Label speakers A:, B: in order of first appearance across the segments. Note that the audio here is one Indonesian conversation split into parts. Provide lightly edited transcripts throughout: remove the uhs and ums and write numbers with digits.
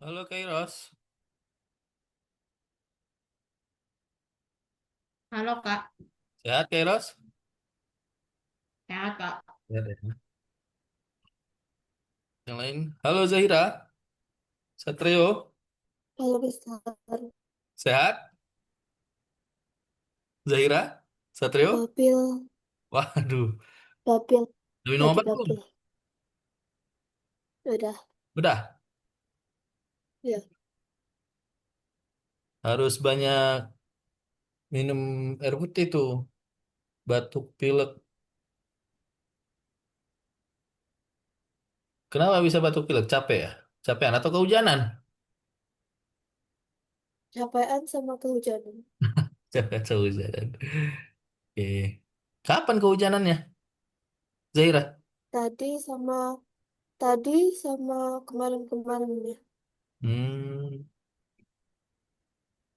A: Halo Kairos,
B: Halo Kak,
A: sehat Kairos?
B: sehat Kak.
A: Sehat ya. Yang lain, halo Zahira, Satrio,
B: Kalau besar,
A: sehat? Zahira, Satrio,
B: Babil,
A: waduh,
B: Babil,
A: udah minum
B: lagi
A: obat belum?
B: Babil. Udah,
A: Udah,
B: ya.
A: harus banyak minum air putih tuh, batuk pilek. Kenapa bisa batuk pilek? Capek ya? Capean atau kehujanan?
B: Capaian sama kehujanan.
A: Capek kehujanan. Oke, kapan kehujanannya, Zahira?
B: Tadi sama tadi sama kemarin-kemarinnya.
A: Hmm,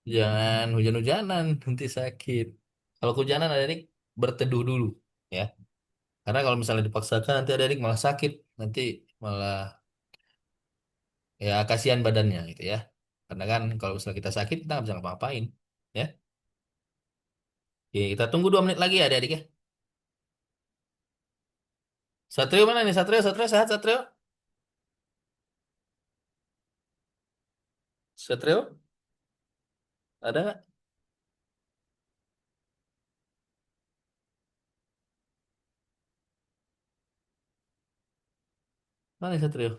A: jangan hujan-hujanan, nanti sakit. Kalau kehujanan adik berteduh dulu, ya. Karena kalau misalnya dipaksakan nanti adik malah sakit, nanti malah ya kasihan badannya gitu ya. Karena kan kalau misalnya kita sakit kita nggak bisa ngapa-ngapain, ya. Oke, kita tunggu 2 menit lagi ya adik ya. Satrio mana nih? Satrio, Satrio sehat Satrio? Satrio, ada nggak? Mana nih Satrio?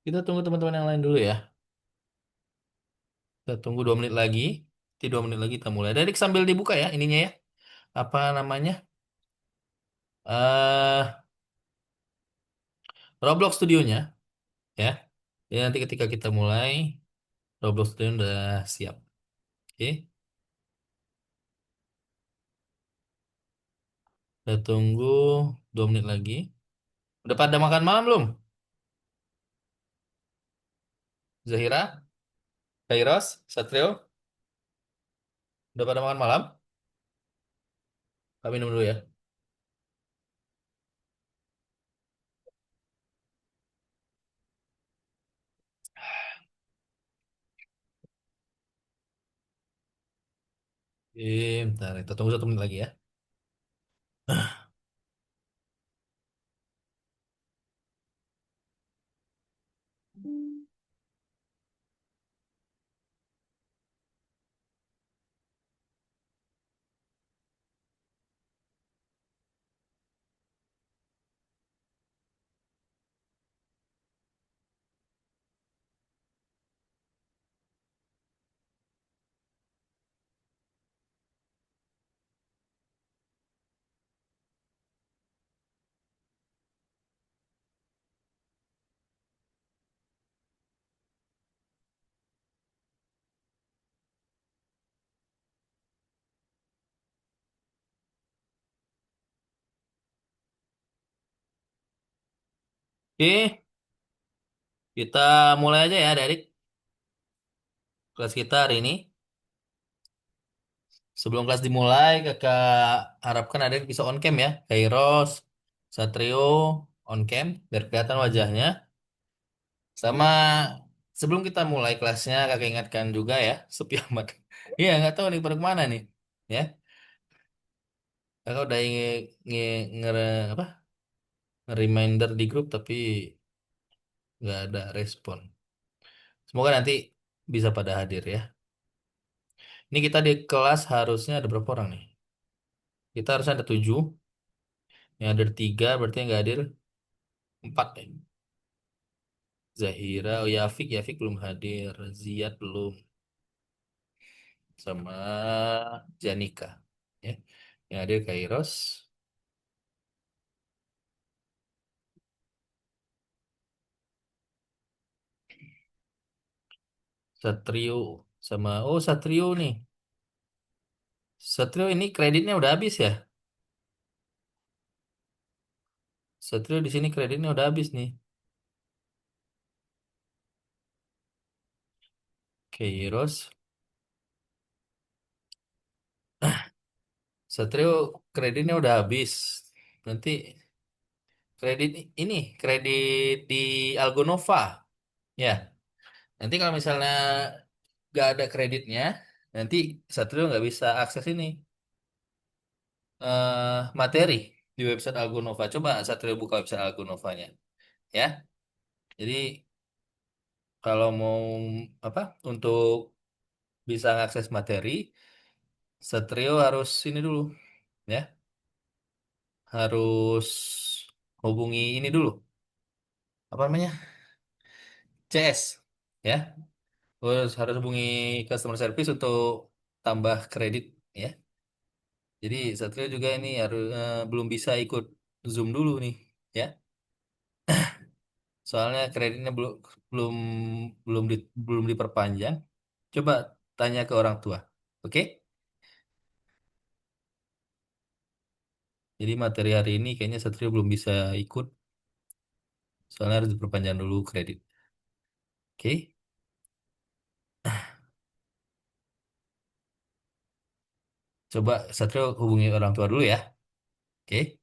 A: Kita tunggu teman-teman yang lain dulu ya. Kita tunggu 2 menit lagi. Nanti 2 menit lagi kita mulai. Adik sambil dibuka ya ininya ya. Apa namanya? Roblox studionya ya. Jadi nanti ketika kita mulai, Roblox studio udah siap. Oke. Kita tunggu 2 menit lagi. Udah pada makan malam belum? Zahira, Kairos, Satrio, udah pada makan malam? Kami minum dulu ya. Bentar, kita tunggu 1 menit lagi ya. Oke, kita mulai aja ya, adik. Kelas kita hari ini. Sebelum kelas dimulai, kakak harapkan adik bisa on cam ya. Kairos, Satrio, on cam, biar kelihatan wajahnya. Sama sebelum kita mulai kelasnya, kakak ingatkan juga ya, sepi amat. Iya, nggak tahu nih pada kemana nih. Ya, kakak udah nge, nge, apa? Reminder di grup tapi nggak ada respon. Semoga nanti bisa pada hadir ya. Ini kita di kelas harusnya ada berapa orang nih? Kita harusnya ada 7, yang ada 3 berarti yang nggak hadir 4 ya. Zahira, oh Yafik belum hadir, Ziad belum, sama Janika. Ya. Yang hadir Kairos, Satrio, sama oh Satrio nih. Satrio ini kreditnya udah habis ya? Satrio di sini kreditnya udah habis nih. Kairos, Satrio kreditnya udah habis. Nanti. kredit ini, kredit di Algonova. Ya, nanti kalau misalnya nggak ada kreditnya, nanti Satrio nggak bisa akses ini materi di website Algonova. Coba Satrio buka website Algonovanya, ya. Jadi kalau mau apa untuk bisa mengakses materi, Satrio harus ini dulu, ya, harus hubungi ini dulu, apa namanya, CS, ya. Harus hubungi customer service untuk tambah kredit, ya. Jadi Satrio juga ini harus belum bisa ikut Zoom dulu nih, ya. Soalnya kreditnya belum belum belum diperpanjang. Coba tanya ke orang tua. Oke? Jadi materi hari ini kayaknya Satrio belum bisa ikut. Soalnya harus diperpanjang dulu kredit. Oke? Coba Satrio hubungi orang tua dulu ya. Oke?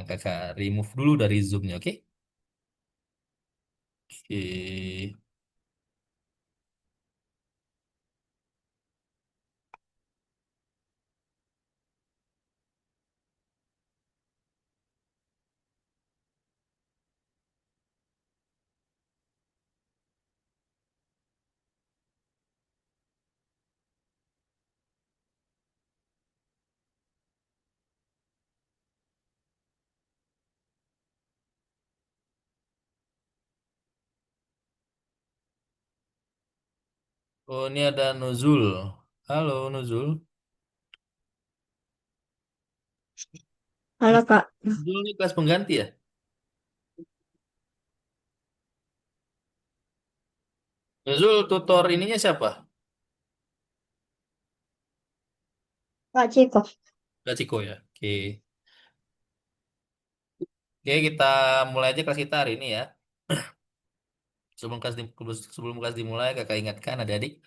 A: Kakak remove dulu dari Zoom-nya. Oke? Oke. Oh, ini ada Nuzul. Halo, Nuzul.
B: Halo Kak.
A: Nuzul ini kelas pengganti ya? Nuzul tutor ininya siapa?
B: Kak Ciko.
A: Kak Ciko ya. Oke. Oke, kita mulai aja kelas kita hari ini ya. Sebelum kelas dimulai, kakak ingatkan adik-adik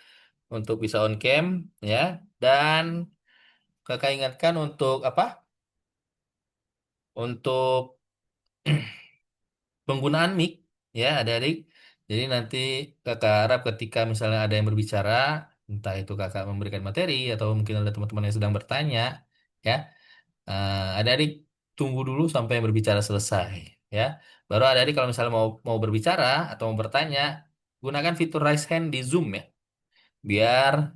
A: untuk bisa on cam ya. Dan kakak ingatkan untuk apa? Untuk penggunaan mic ya adik-adik. Jadi nanti kakak harap ketika misalnya ada yang berbicara, entah itu kakak memberikan materi atau mungkin ada teman-teman yang sedang bertanya, ya. Adik-adik tunggu dulu sampai yang berbicara selesai, ya. Baru adik-adik kalau misalnya mau mau berbicara atau mau bertanya, gunakan fitur raise hand di Zoom ya, biar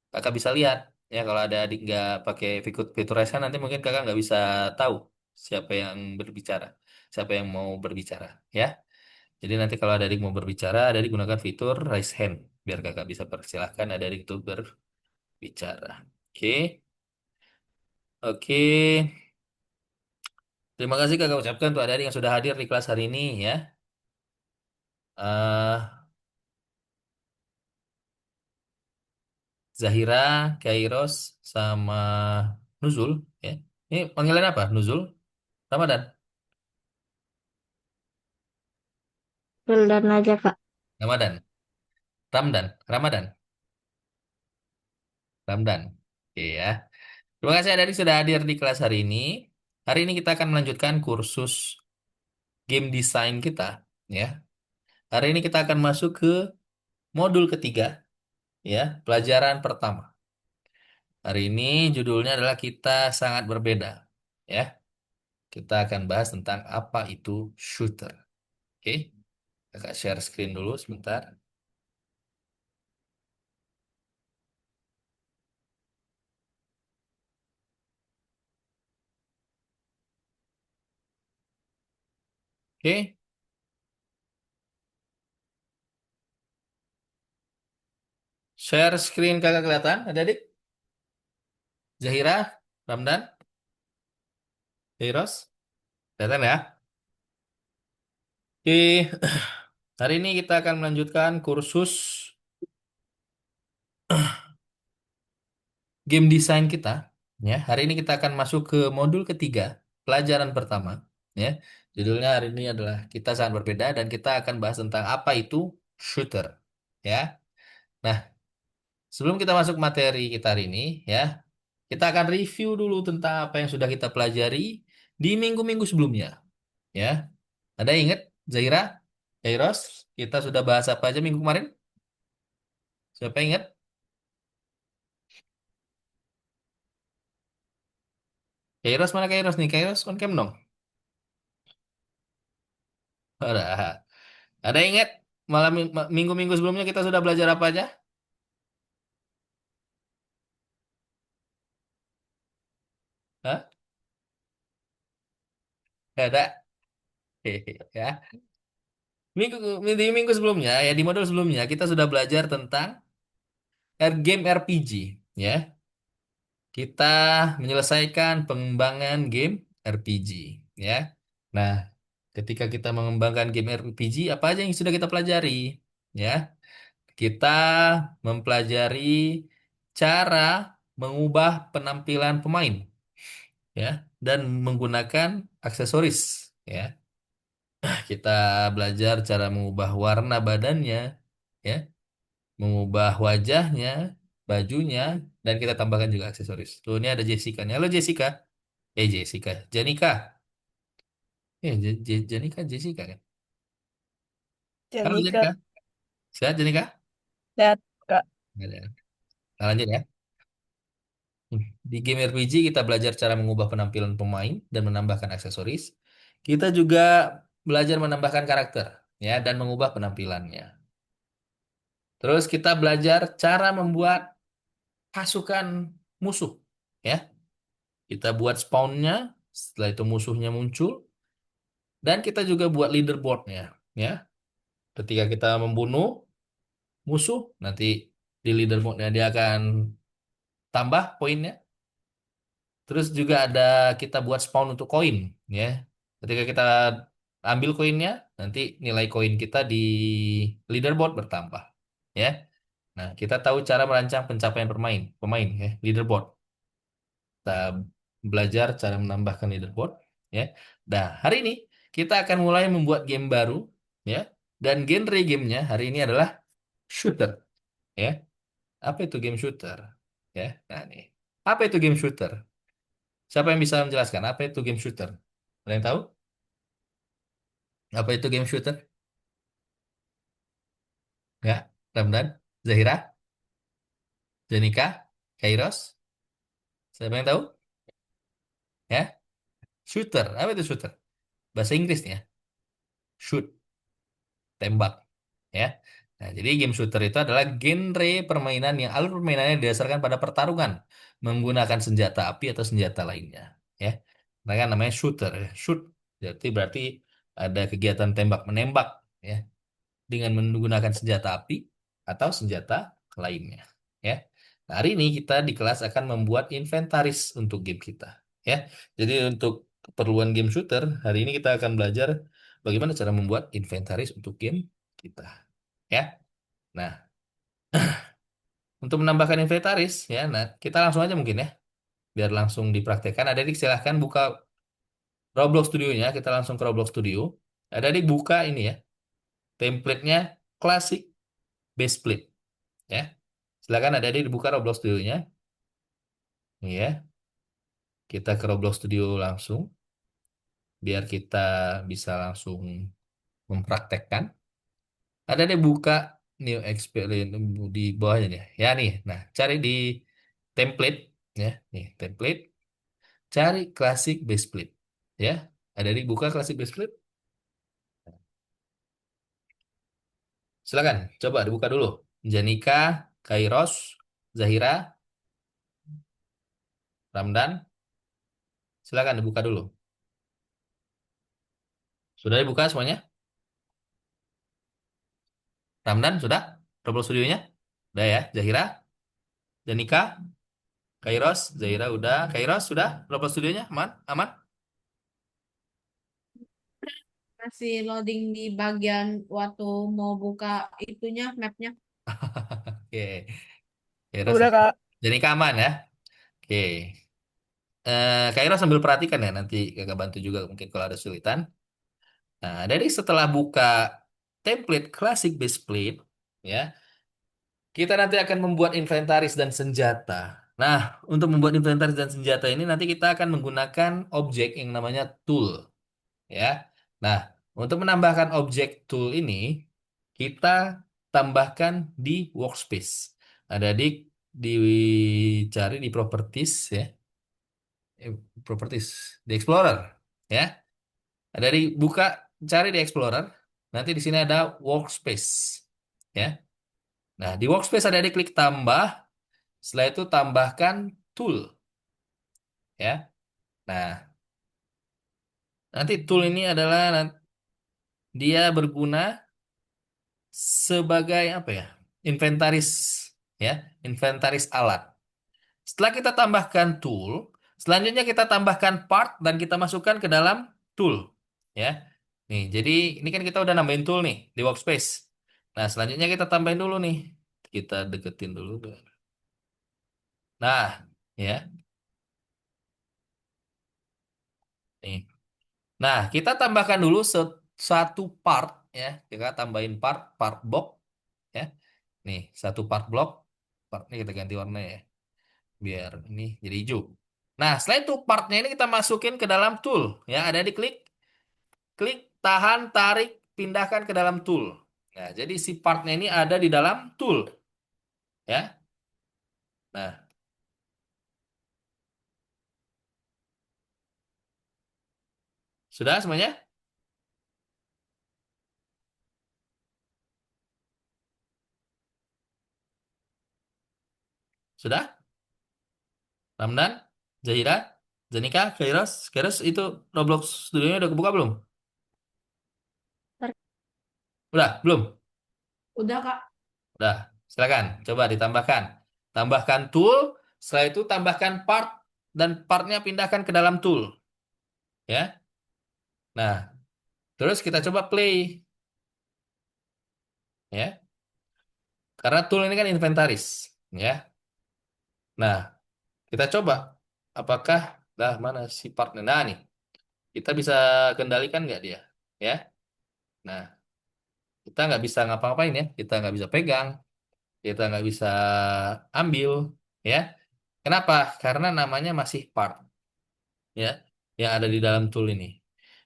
A: kakak bisa lihat. Ya kalau ada adik nggak pakai fitur raise hand, nanti mungkin kakak nggak bisa tahu siapa yang berbicara, siapa yang mau berbicara, ya. Jadi nanti kalau ada adik mau berbicara, adik gunakan fitur raise hand, biar kakak bisa persilahkan ada adik untuk berbicara. Oke, oke. Terima kasih kakak ucapkan untuk adik yang sudah hadir di kelas hari ini ya. eh Zahira, Kairos, sama Nuzul ya. Ini panggilan apa? Nuzul? Ramadan?
B: Wildan aja Kak.
A: Ramadan? Ramadan? Ramdan. Oke ya. Terima kasih adik sudah hadir di kelas hari ini. Hari ini kita akan melanjutkan kursus game design kita ya. Hari ini kita akan masuk ke modul ketiga ya, pelajaran pertama. Hari ini judulnya adalah kita sangat berbeda ya. Kita akan bahas tentang apa itu shooter. Oke, kakak share screen dulu sebentar. Oke, share screen kakak kelihatan, adik-adik? Zahira, Ramdan, Heiros, kelihatan ya? Oke, hari ini kita akan melanjutkan kursus game design kita. Ya, hari ini kita akan masuk ke modul ketiga, pelajaran pertama. Ya, judulnya hari ini adalah kita sangat berbeda dan kita akan bahas tentang apa itu shooter. Ya, nah sebelum kita masuk materi kita hari ini, ya, kita akan review dulu tentang apa yang sudah kita pelajari di minggu-minggu sebelumnya. Ya, ada ingat Zaira, Kairos, kita sudah bahas apa aja minggu kemarin? Siapa ingat? Kairos mana Kairos nih? Kairos on cam dong. Ada. Ada ingat malam minggu-minggu sebelumnya kita sudah belajar apa aja? Hah? Gak ada. Hehe, ya. Minggu di minggu sebelumnya ya di modul sebelumnya kita sudah belajar tentang game RPG ya. Kita menyelesaikan pengembangan game RPG ya. Nah, ketika kita mengembangkan game RPG apa aja yang sudah kita pelajari ya? Kita mempelajari cara mengubah penampilan pemain ya dan menggunakan aksesoris ya. Kita belajar cara mengubah warna badannya ya, mengubah wajahnya, bajunya, dan kita tambahkan juga aksesoris. Tuh, ini ada Jessica nih. Halo Jessica. Jessica. Janika. Janika, Jessica kan? Halo
B: Jadi Kak,
A: Janika. Sehat Janika?
B: lihat Kak.
A: Nggak ada. Nah, lanjut ya. Di game RPG kita belajar cara mengubah penampilan pemain dan menambahkan aksesoris. Kita juga belajar menambahkan karakter ya dan mengubah penampilannya. Terus kita belajar cara membuat pasukan musuh ya. Kita buat spawnnya, setelah itu musuhnya muncul, dan kita juga buat leaderboardnya ya. Ketika kita membunuh musuh, nanti di leaderboardnya dia akan tambah poinnya. Terus juga ada kita buat spawn untuk koin ya. Ketika kita ambil koinnya, nanti nilai koin kita di leaderboard bertambah ya. Nah, kita tahu cara merancang pencapaian pemain ya, leaderboard. Kita belajar cara menambahkan leaderboard ya. Nah, hari ini kita akan mulai membuat game baru ya. Dan genre gamenya hari ini adalah shooter ya. Apa itu game shooter? Ya. Nah, nih. Apa itu game shooter? Siapa yang bisa menjelaskan apa itu game shooter? Ada yang tahu? Apa itu game shooter? Ya, Ramdan, Zahira, Jenika, Kairos. Siapa yang tahu? Ya, shooter. Apa itu shooter? Bahasa Inggris nih ya. Shoot, tembak. Ya. Nah, jadi game shooter itu adalah genre permainan yang alur permainannya didasarkan pada pertarungan menggunakan senjata api atau senjata lainnya. Ya, mereka namanya shooter. Shoot, berarti ada kegiatan tembak menembak. Ya, dengan menggunakan senjata api atau senjata lainnya. Ya. Nah, hari ini kita di kelas akan membuat inventaris untuk game kita. Ya. Jadi untuk keperluan game shooter, hari ini kita akan belajar bagaimana cara membuat inventaris untuk game kita. Ya. Nah, untuk menambahkan inventaris, ya, nah kita langsung aja mungkin ya, biar langsung dipraktekkan. Adik silahkan buka Roblox Studio-nya, kita langsung ke Roblox Studio. Adik buka ini ya, template-nya Classic Base Plate. Ya. Silakan adik dibuka Roblox Studio-nya. Nih ya, kita ke Roblox Studio langsung, biar kita bisa langsung mempraktekkan. Ada deh buka New Experience di bawahnya nih. Ya nih, nah cari di template, ya, nih template, cari Classic Base Plate. Ya, ada di buka Classic Base Plate. Silakan, coba dibuka dulu. Janika, Kairos, Zahira, Ramdan, silakan dibuka dulu. Sudah dibuka semuanya? Ramdan sudah? Roblox Studio-nya? Udah ya, Zahira, Janika, Kairos, Zahira udah. Kairos sudah? Roblox Studio-nya aman? Aman?
C: Masih loading di bagian waktu mau buka itunya mapnya.
A: Oke. Kairos,
B: Udah Kak.
A: Janika aman ya? Oke. Kairos sambil perhatikan ya, nanti kakak bantu juga mungkin kalau ada kesulitan. Nah, dari setelah buka template Classic Base Plate, ya, kita nanti akan membuat inventaris dan senjata. Nah, untuk membuat inventaris dan senjata ini nanti kita akan menggunakan objek yang namanya tool, ya. Nah, untuk menambahkan objek tool ini, kita tambahkan di workspace. Ada dicari di properties, ya. Properties di Explorer, ya. Ada buka, cari di Explorer. Nanti di sini ada workspace, ya. Nah, di workspace ada di klik tambah. Setelah itu tambahkan tool, ya. Nah, nanti tool ini adalah dia berguna sebagai apa ya? Inventaris, ya, inventaris alat. Setelah kita tambahkan tool, selanjutnya kita tambahkan part dan kita masukkan ke dalam tool, ya. Nih, jadi ini kan kita udah nambahin tool nih di workspace. Nah, selanjutnya kita tambahin dulu nih. Kita deketin dulu. Nah, ya, nih. Nah, kita tambahkan dulu satu part, ya. Kita tambahin part box, ya. Nih, satu part block. Part ini kita ganti warna, ya, biar ini jadi hijau. Nah, setelah itu partnya ini kita masukin ke dalam tool, ya. Ada di klik, klik, tahan, tarik, pindahkan ke dalam tool. Nah, jadi si partnya ini ada di dalam tool, ya. Nah, sudah semuanya? Sudah? Ramdan, Zahira, Zanika, Kairos, Kairos itu Roblox studionya udah kebuka belum? Udah, belum?
C: Udah, Kak.
A: Udah, silakan. Coba ditambahkan. Tambahkan tool, setelah itu tambahkan part, dan partnya pindahkan ke dalam tool. Ya. Nah, terus kita coba play. Ya. Karena tool ini kan inventaris. Ya. Nah, kita coba. Apakah, lah mana si partnya? Nah, nih. Kita bisa kendalikan nggak dia? Ya. Nah, kita nggak bisa ngapa-ngapain, ya. Kita nggak bisa pegang. Kita nggak bisa ambil. Ya. Kenapa? Karena namanya masih part, ya, yang ada di dalam tool ini.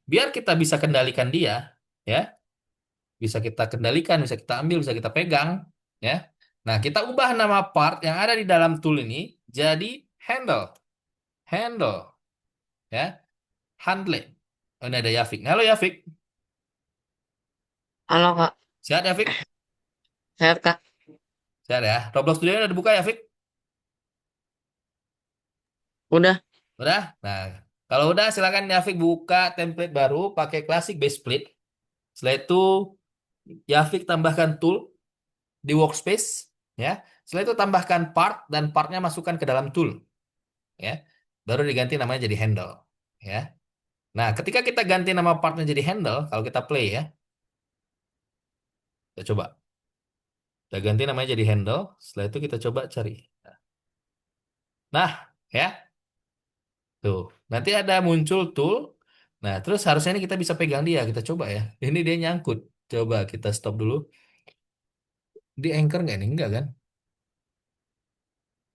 A: Biar kita bisa kendalikan dia, ya, bisa kita kendalikan, bisa kita ambil, bisa kita pegang, ya. Nah, kita ubah nama part yang ada di dalam tool ini jadi handle, handle, ya, handle. Oh, ini ada Yafik. Halo Yafik,
D: Halo Kak,
A: sehat Yafik?
D: sehat Kak?
A: Sehat ya. Roblox Studio udah dibuka Yafik?
D: Udah,
A: Udah? Nah, kalau udah silakan Yafik buka template baru pakai Classic Base Split. Setelah itu Yafik tambahkan tool di workspace, ya. Setelah itu tambahkan part dan partnya masukkan ke dalam tool, ya. Baru diganti namanya jadi handle, ya. Nah, ketika kita ganti nama partnya jadi handle, kalau kita play, ya, kita coba. Kita ganti namanya jadi handle. Setelah itu kita coba cari. Nah, ya, tuh. Nanti ada muncul tool. Nah, terus harusnya ini kita bisa pegang dia. Kita coba, ya. Ini dia nyangkut. Coba kita stop dulu. Di anchor nggak ini? Enggak kan?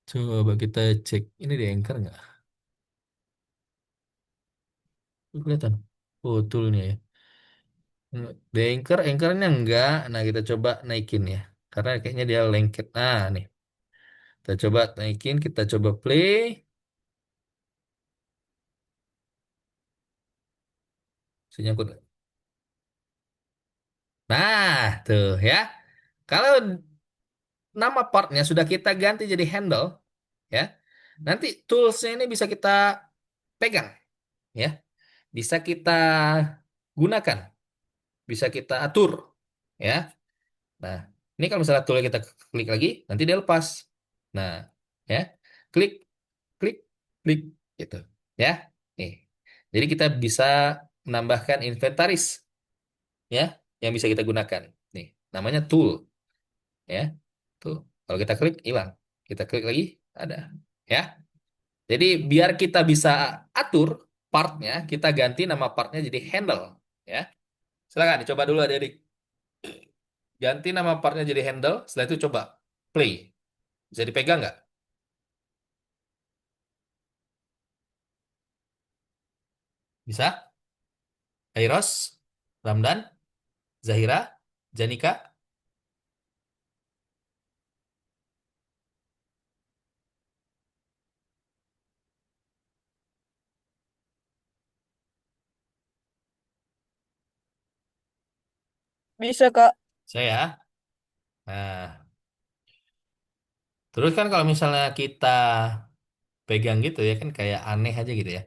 A: Coba kita cek. Ini di anchor nggak? Kelihatan. Oh, toolnya, ya. Di anchornya enggak. Nah, kita coba naikin, ya. Karena kayaknya dia lengket. Nah, nih. Kita coba naikin, kita coba play. Nyangkut. Nah, tuh, ya. Kalau nama partnya sudah kita ganti jadi handle, ya. Nanti toolsnya ini bisa kita pegang, ya. Bisa kita gunakan, bisa kita atur, ya. Nah, ini kalau misalnya tool kita klik lagi, nanti dia lepas. Nah, ya. Klik, klik, klik, gitu, ya. Nih. Jadi kita bisa menambahkan inventaris, ya, yang bisa kita gunakan. Nih, namanya tool, ya. Tuh. Kalau kita klik hilang. Kita klik lagi ada, ya. Jadi biar kita bisa atur partnya, kita ganti nama partnya jadi handle, ya. Silakan dicoba dulu adik-adik. Ganti nama partnya jadi handle, setelah itu coba play. Bisa dipegang nggak? Bisa? Kairos, Ramdan, Zahira, Janika.
E: Bisa, Kak.
A: Saya. Nah, terus kan kalau misalnya kita pegang gitu ya kan kayak aneh aja gitu ya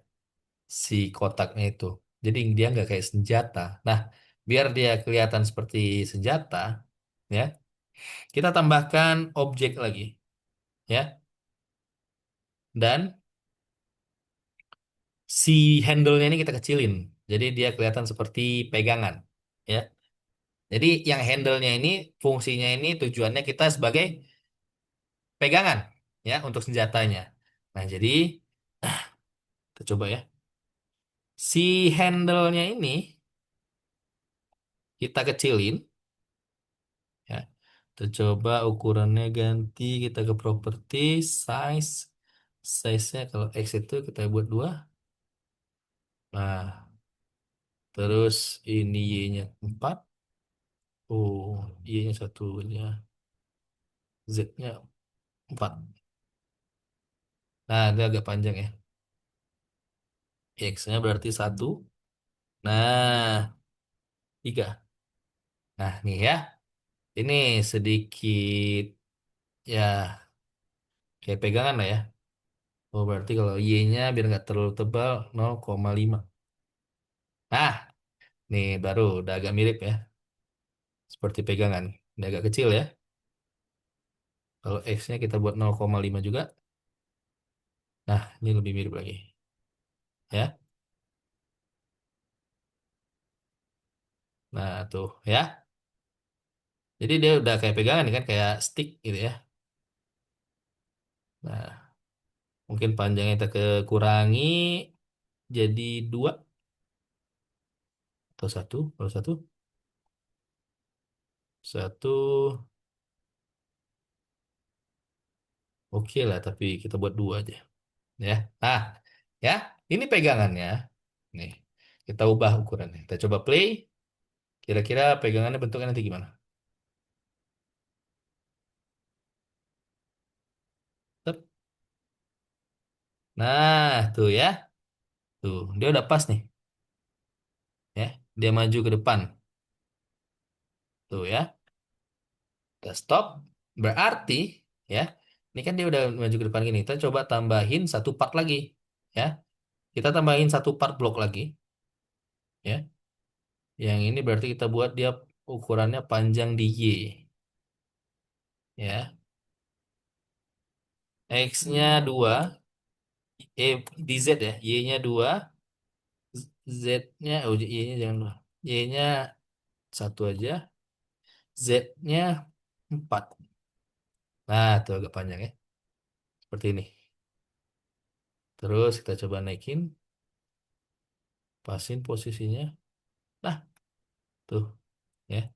A: si kotaknya itu. Jadi dia nggak kayak senjata. Nah, biar dia kelihatan seperti senjata, ya, kita tambahkan objek lagi, ya. Dan si handle-nya ini kita kecilin. Jadi dia kelihatan seperti pegangan, ya. Jadi yang handle-nya ini fungsinya ini tujuannya kita sebagai pegangan, ya, untuk senjatanya. Nah, jadi kita coba ya. Si handle-nya ini kita kecilin, ya. Kita coba ukurannya ganti, kita ke property, size. Size-nya kalau X itu kita buat 2. Nah, terus ini Y-nya 4. Oh, Y-nya 1 ya. Z-nya 4. Nah, ini agak panjang ya. X-nya berarti 1. Nah, 3. Nah, nih ya. Ini sedikit ya kayak pegangan lah ya. Oh, berarti kalau Y-nya biar nggak terlalu tebal 0,5. Nah, nih baru udah agak mirip ya. Seperti pegangan. Ini agak kecil ya. Kalau X-nya kita buat 0,5 juga. Nah, ini lebih mirip lagi. Ya. Nah, tuh ya. Jadi dia udah kayak pegangan kan, kayak stick gitu ya. Nah, mungkin panjangnya kita kurangi jadi 2 atau 1. Kalau 1, 1 oke lah, tapi kita buat 2 aja. Ya. Nah, ya. Ini pegangannya. Nih, kita ubah ukurannya. Kita coba play. Kira-kira pegangannya bentuknya nanti gimana? Tep. Nah, tuh ya. Tuh, dia udah pas nih. Ya, dia maju ke depan. Tuh ya. Kita stop. Berarti ya, ini kan dia udah maju ke depan gini. Kita coba tambahin satu part lagi. Ya, kita tambahin satu part blok lagi. Ya, yang ini berarti kita buat dia ukurannya panjang di Y. Ya, X-nya 2, di Z ya. Y-nya 2, Z-nya, oh Y-nya jangan 2. Y-nya 1 aja. Z-nya 4. Nah, itu agak panjang ya. Seperti ini. Terus kita coba naikin. Pasin posisinya. Nah, tuh. Ya.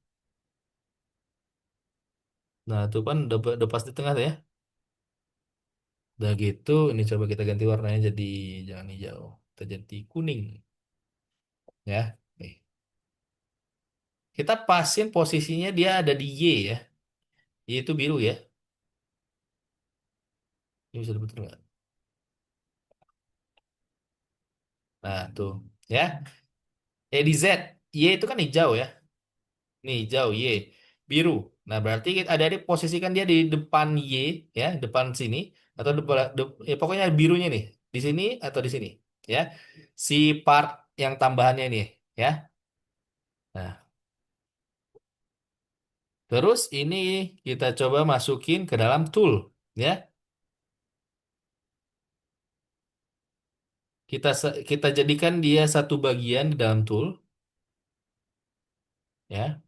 A: Nah, itu kan udah pas di tengah tuh ya. Udah gitu, ini coba kita ganti warnanya jadi jangan hijau. Kita jadi kuning. Ya. Nih. Kita pasin posisinya dia ada di Y ya. Y itu biru ya. Ini bisa betul nggak? Nah, tuh. Ya. Di Z. Y itu kan hijau ya. Nih hijau Y, biru. Nah, berarti ada di posisikan dia di depan Y ya, depan sini atau depan ya, pokoknya birunya nih, di sini atau di sini ya. Si part yang tambahannya ini ya. Nah, terus ini kita coba masukin ke dalam tool ya. Kita jadikan dia satu bagian di dalam tool ya.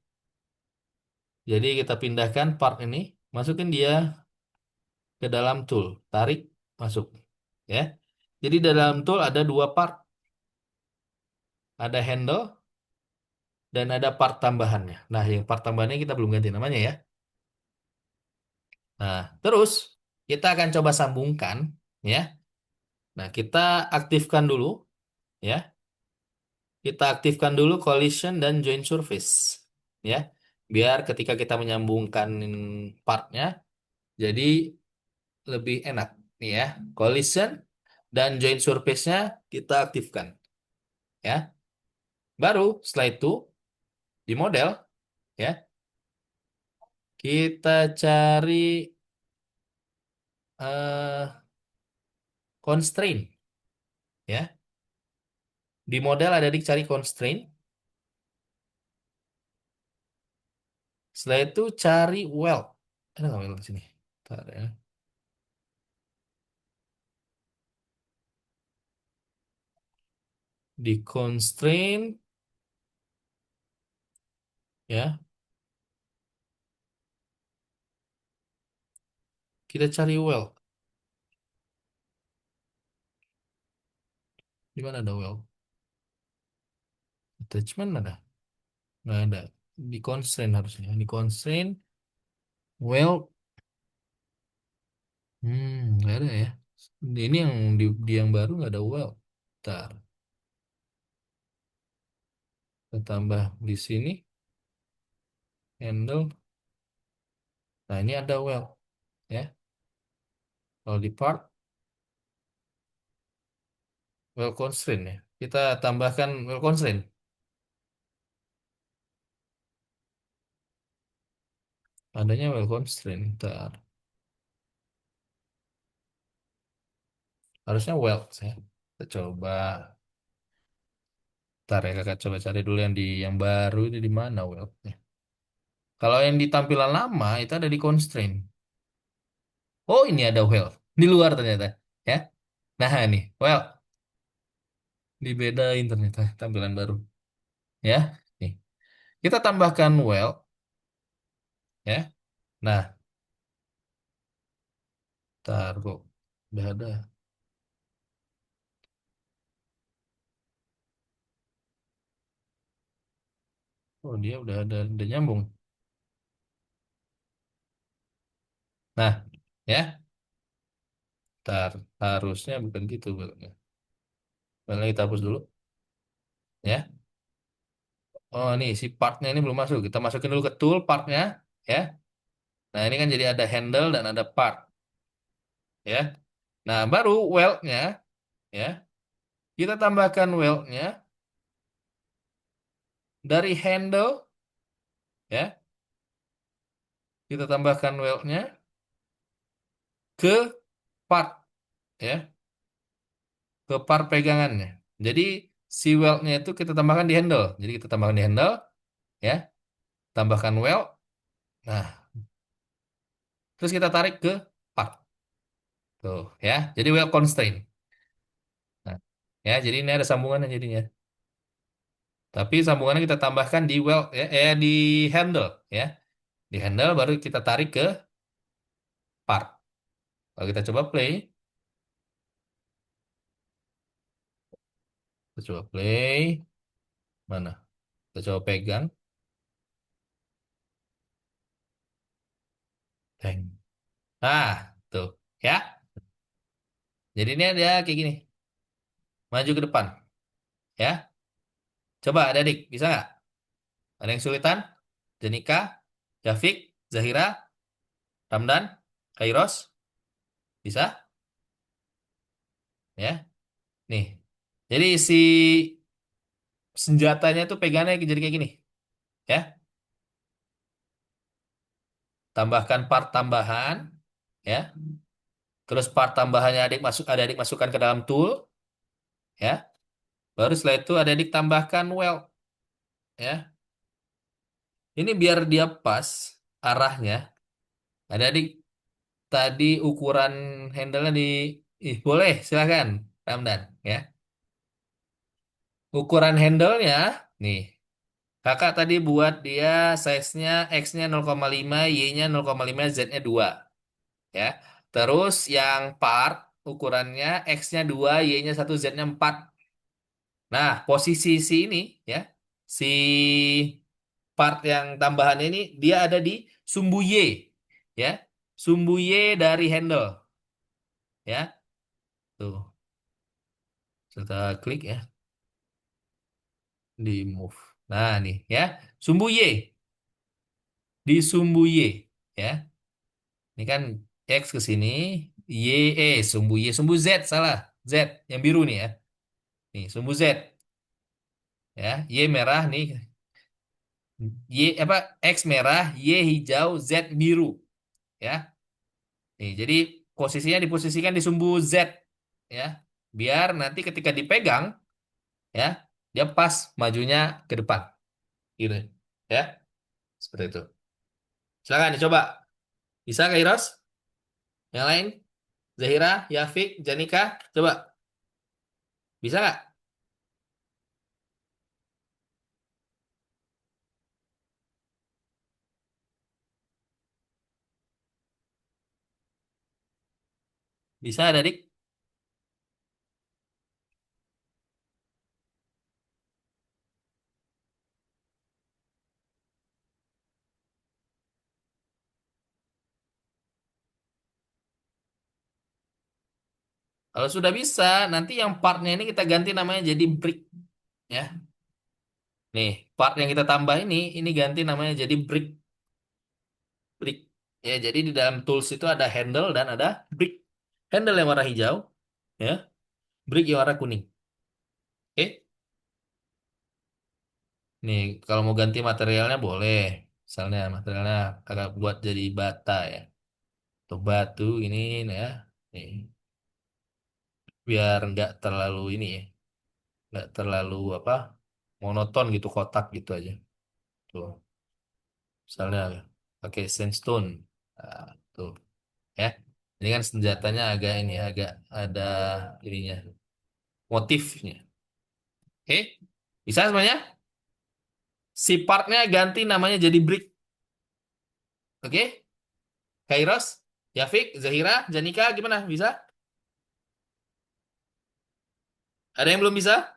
A: Jadi kita pindahkan part ini, masukin dia ke dalam tool, tarik masuk ya. Jadi dalam tool ada dua part, ada handle dan ada part tambahannya. Nah, yang part tambahannya kita belum ganti namanya ya. Nah, terus kita akan coba sambungkan ya. Nah, kita aktifkan dulu ya. kita aktifkan dulu collision dan join surface. Ya, biar ketika kita menyambungkan partnya, jadi lebih enak. Nih ya, collision dan join surface-nya kita aktifkan. Ya, baru setelah itu di model, ya, kita cari eh constraint. Ya, di model ada dicari constraint. Setelah itu cari weld. Ada nggak weld di sini? Bentar ya. Di constraint, ya, kita cari weld. Di mana ada weld? Attachment ada? Nggak ada. Di constraint harusnya. Di constraint, weld. Nggak ada ya. Ini yang di yang baru nggak ada weld. Bentar. Kita tambah di sini handle. Nah ini ada weld, ya. Kalau di part weld constraint ya. Kita tambahkan weld constraint. Adanya weld constraint. Bentar. Harusnya weld ya. Kita coba. Bentar ya kakak coba cari dulu yang di yang baru ini di mana weldnya. Kalau yang di tampilan lama itu ada di constraint. Oh ini ada weld. Di luar ternyata. Ya. Nah ini weld. Dibedain ternyata tampilan baru. Ya. Nih. Kita tambahkan weld. Ya. Nah. Ntar kok. Udah ada. Oh dia udah ada. Udah nyambung. Nah. Ya. Ntar. Harusnya bukan gitu weldnya. Weldnya kita hapus dulu. Ya. Oh nih si partnya ini belum masuk. Kita masukin dulu ke tool partnya. Ya. Nah ini kan jadi ada handle dan ada part. Ya. Nah baru weldnya. Ya. Kita tambahkan weldnya dari handle. Ya. Kita tambahkan weldnya ke part. Ya. Ke part pegangannya. Jadi si weldnya itu kita tambahkan di handle. Jadi kita tambahkan di handle. Ya. Tambahkan weld. Nah. Terus kita tarik ke part. Tuh. Ya. Jadi weld constraint. Nah. Ya. Jadi ini ada sambungannya jadinya. Tapi sambungannya kita tambahkan di weld ya, di handle ya. Di handle baru kita tarik ke part. Kalau kita coba play, kita coba play mana? Kita coba pegang, bang. Ah, tuh ya. Jadi ini dia kayak gini, maju ke depan ya. Coba adik, bisa nggak? Ada yang sulitan? Jenika, Jafik, Zahira, Ramdan, Kairos, bisa? Ya, nih. Jadi si senjatanya tuh pegangannya jadi kayak gini, ya. Tambahkan part tambahan, ya. Terus part tambahannya ada adik masukkan ke dalam tool, ya. Baru setelah itu ada adik tambahkan weld, ya. Ini biar dia pas arahnya. Ada adik tadi ukuran handle-nya boleh silakan Ramdan, ya. Ukuran handle-nya, nih. Kakak tadi buat dia size-nya X-nya 0,5, Y-nya 0,5, Z-nya 2, ya. Terus yang part ukurannya X-nya 2, Y-nya 1, Z-nya 4. Nah, posisi si ini ya, si part yang tambahan ini dia ada di sumbu Y ya. Sumbu Y dari handle ya. Tuh, kita klik ya. Di move. Nah, nih ya. Sumbu Y. Di sumbu Y. Ya. Ini kan X ke sini. Y, sumbu Y. Sumbu Z, salah. Z, yang biru nih ya. Nih, sumbu Z. Ya. Y merah nih. Y, apa, X merah, Y hijau, Z biru. Ya. Nih, jadi posisinya diposisikan di sumbu Z. Ya. Biar nanti ketika dipegang, ya, dia pas majunya ke depan. Gitu. Ya. Seperti itu. Silakan dicoba. Bisa, Kairos? Yang lain? Zahira, Yafik, Janika, coba. Bisa nggak? Bisa, adik? Kalau sudah bisa, nanti yang partnya ini kita ganti namanya jadi brick. Ya, nih, part yang kita tambah ini ganti namanya jadi brick. Brick. Ya, jadi di dalam tools itu ada handle dan ada brick. Handle yang warna hijau, ya. Brick yang warna kuning. Oke? Nih, kalau mau ganti materialnya boleh. Misalnya materialnya kakak buat jadi bata ya. Atau batu ini nah ya. Nih, biar nggak terlalu ini ya. Nggak terlalu apa monoton gitu kotak gitu aja tuh misalnya pakai sandstone. Nah, tuh ya ini kan senjatanya agak ini ya, agak ada ininya motifnya. Oke, bisa semuanya. Si partnya ganti namanya jadi brick. Oke, Kairos, Yafik, Zahira, Janika gimana, bisa? Ada yang belum bisa?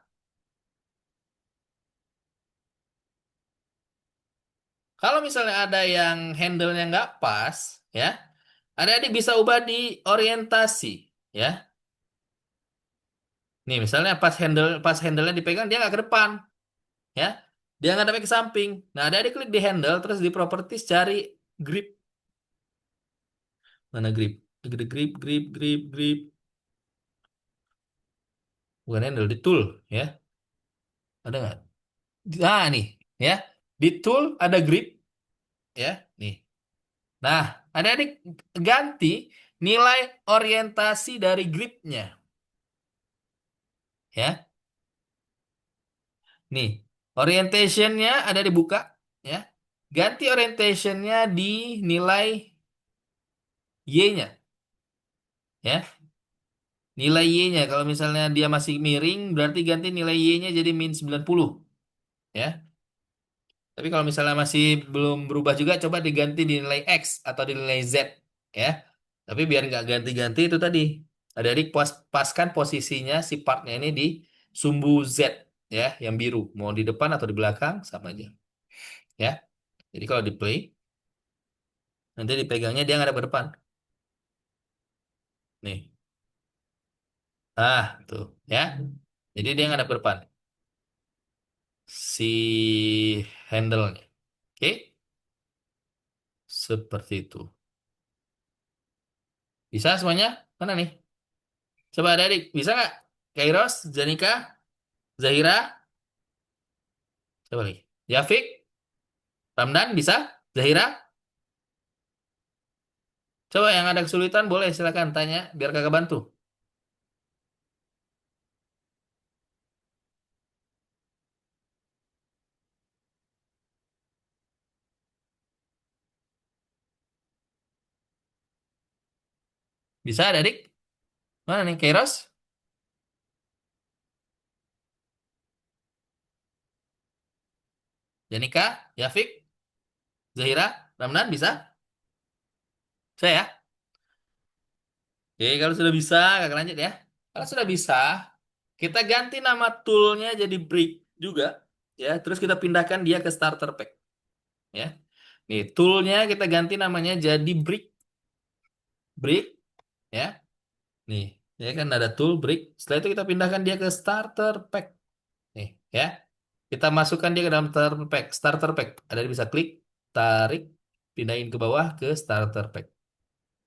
A: Kalau misalnya ada yang handle-nya nggak pas, ya, adik-adik bisa ubah di orientasi, ya. Nih, misalnya pas handle-nya dipegang dia nggak ke depan, ya. Dia nggak sampai ke samping. Nah, ada klik di handle terus di properties cari grip. Mana grip? Grip, grip, grip, grip, grip. Bukan handle, di tool, ya. Ada nggak? Nah, nih, ya. Di tool ada grip, ya. Nih. Nah, adik ganti nilai orientasi dari gripnya, ya. Nih, orientationnya ada dibuka, ya. Ganti orientationnya di nilai Y-nya, ya. Nilai Y-nya, kalau misalnya dia masih miring, berarti ganti nilai Y-nya jadi -90, ya. Tapi kalau misalnya masih belum berubah juga, coba diganti di nilai X atau di nilai Z, ya. Tapi biar nggak ganti-ganti itu tadi, adik paskan posisinya si partnya ini di sumbu Z, ya, yang biru. Mau di depan atau di belakang, sama aja, ya. Jadi kalau di play, nanti dipegangnya dia ngadep ke depan. Nih, tuh, ya. Jadi dia ngadep ke depan. Si handle-nya. Oke, seperti itu. Bisa semuanya? Mana nih? Coba adik, bisa nggak? Kairos, Janika, Zahira, coba lagi. Yafik, Ramdan, bisa? Zahira? Coba yang ada kesulitan boleh silakan tanya biar kakak bantu. Bisa adik? Mana nih? Kairos, Janika, Yafik, Zahira, Ramdan, bisa? Saya? Oke, kalau sudah bisa, kakak lanjut ya. Kalau sudah bisa, kita ganti nama toolnya jadi brick juga, ya. Terus kita pindahkan dia ke starter pack, ya. Nih, toolnya kita ganti namanya jadi brick, brick, ya. Nih, ya kan ada tool brick. Setelah itu kita pindahkan dia ke starter pack, nih, ya. Kita masukkan dia ke dalam starter pack. Starter pack. Ada bisa klik, tarik, pindahin ke bawah ke starter pack.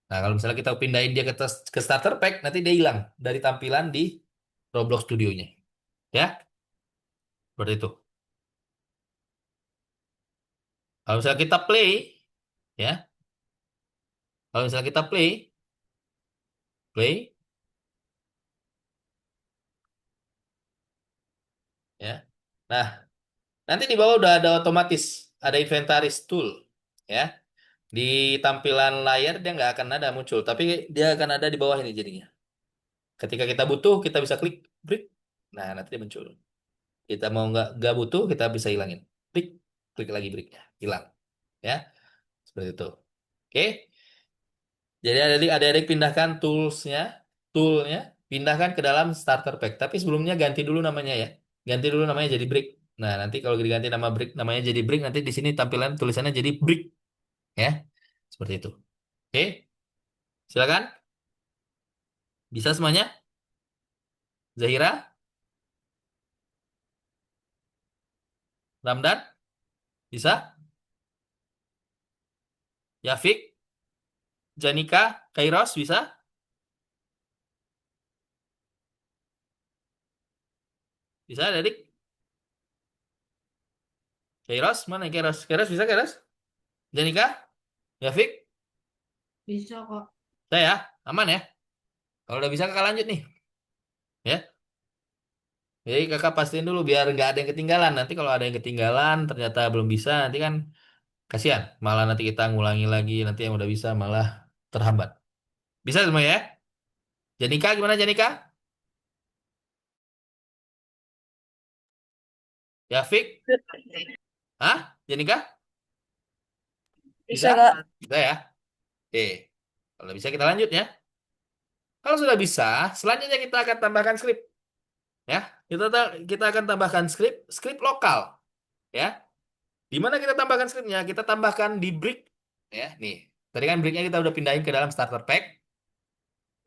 A: Nah, kalau misalnya kita pindahin dia ke starter pack, nanti dia hilang dari tampilan di Roblox Studionya. Ya, seperti itu. Kalau misalnya kita play, ya, kalau misalnya kita play, ya. Nah, nanti di bawah udah ada otomatis, ada inventaris tool, ya. Di tampilan layar dia nggak akan ada muncul, tapi dia akan ada di bawah ini jadinya. Ketika kita butuh, kita bisa klik brick. Nah, nanti dia muncul. Kita mau nggak butuh, kita bisa hilangin. Klik, klik lagi bricknya, hilang. Ya, seperti itu. Oke, jadi adik-adik pindahkan toolnya, pindahkan ke dalam starter pack. Tapi sebelumnya ganti dulu namanya ya. Ganti dulu namanya jadi brick. Nah, nanti kalau diganti nama brick, namanya jadi brick, nanti di sini tampilan tulisannya jadi brick. Ya, seperti itu. Oke, silakan. Bisa semuanya? Zahira, Ramdan, bisa? Yafik, Janika, Kairos, bisa? Bisa, adik? Kairos, mana Kairos? Kairos bisa, Kairos? Janika, Yafik,
C: Bisa kok.
A: saya, aman ya? Kalau udah bisa kakak lanjut nih. Ya, jadi kakak pastiin dulu biar nggak ada yang ketinggalan. Nanti kalau ada yang ketinggalan ternyata belum bisa, nanti kan kasihan. Malah nanti kita ngulangi lagi, nanti yang udah bisa malah terhambat. Bisa semua ya? Janika gimana Janika? Yafik? Hah? Janika? Bisa?
B: Bisa, Kak.
A: Bisa ya? Oke. Kalau bisa kita lanjut ya. Kalau sudah bisa, selanjutnya kita akan tambahkan skrip. Ya, kita akan tambahkan skrip lokal. Ya, di mana kita tambahkan skripnya? Kita tambahkan di brick. Ya, nih. Tadi kan bricknya kita udah pindahin ke dalam starter pack.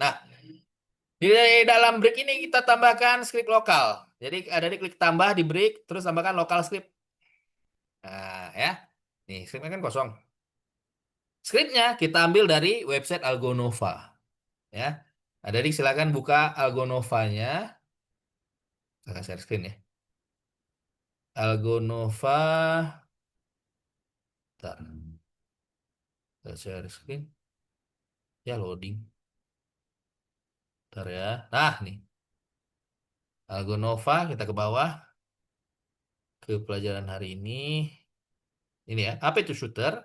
A: Nah, di dalam brick ini kita tambahkan skrip lokal. Jadi ada di klik tambah di brick, terus tambahkan lokal script. Nah, ya. Nih, skripnya kan kosong. Skripnya kita ambil dari website Algonova. Ya. Ada di silakan buka Algonovanya. Kakak share screen ya. Algonova. Bentar. Kakak share screen. Ya loading. Bentar ya. Nah, nih. Algonova kita ke bawah ke pelajaran hari ini. Ini ya. Apa itu shooter?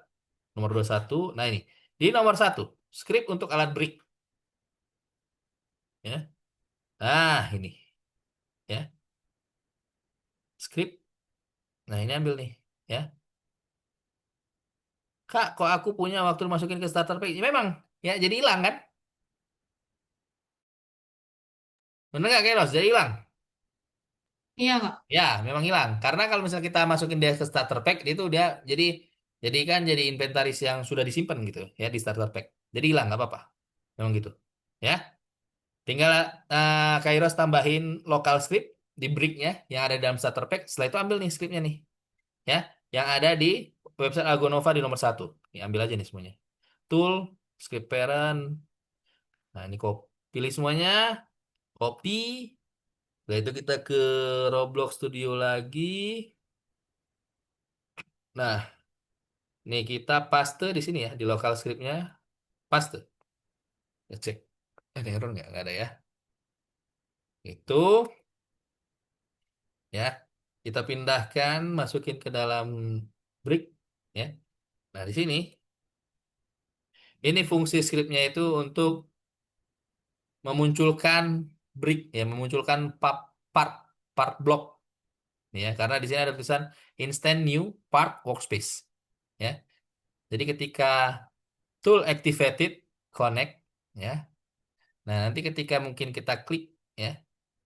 A: Nomor 21. Nah, ini. Di nomor satu, script untuk alat brick. Ya. Nah, ini. Ya. Script. Nah, ini ambil nih. Ya. Kak, kok aku punya waktu masukin ke starter pack? Ya, memang. Ya, jadi hilang kan? Bener nggak, Keros? Jadi hilang.
C: Iya, Kak.
A: Ya, memang hilang. Karena kalau misalnya kita masukin dia ke starter pack, itu dia jadi kan jadi inventaris yang sudah disimpan gitu ya di starter pack. Jadi hilang nggak apa-apa. Memang gitu. Ya. Tinggal Kairos tambahin lokal script di bricknya yang ada dalam starter pack. Setelah itu ambil nih scriptnya nih, ya, yang ada di website Algonova di nomor satu. Nih, ambil aja nih semuanya. Tool, script parent. Nah, ini pilih semuanya, copy. Setelah itu kita ke Roblox Studio lagi. Nah, nih kita paste di sini ya di lokal scriptnya. Paste. Kita cek. Ada error nggak? Nggak ada ya. Itu ya. Kita pindahkan, masukin ke dalam brick. Ya. Nah, di sini, ini fungsi scriptnya itu untuk memunculkan brick, ya, memunculkan part, part block, ya, karena di sini ada tulisan instant new part workspace, ya. Jadi ketika tool activated connect, ya. Nah, nanti ketika mungkin kita klik, ya,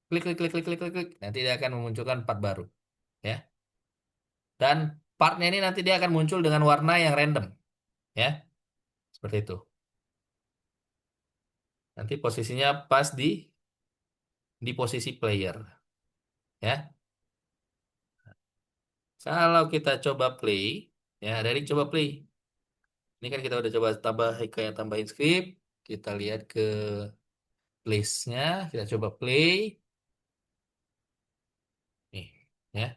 A: klik, klik, klik, klik, klik, klik, klik, nanti dia akan memunculkan part baru, ya. Dan partnya ini nanti dia akan muncul dengan warna yang random, ya, seperti itu. Nanti posisinya pas di posisi player, ya. Kalau kita coba play, ya dari coba play. Ini kan kita udah coba tambah kayak tambahin script. Kita lihat ke listnya, kita coba play. Nih, ya.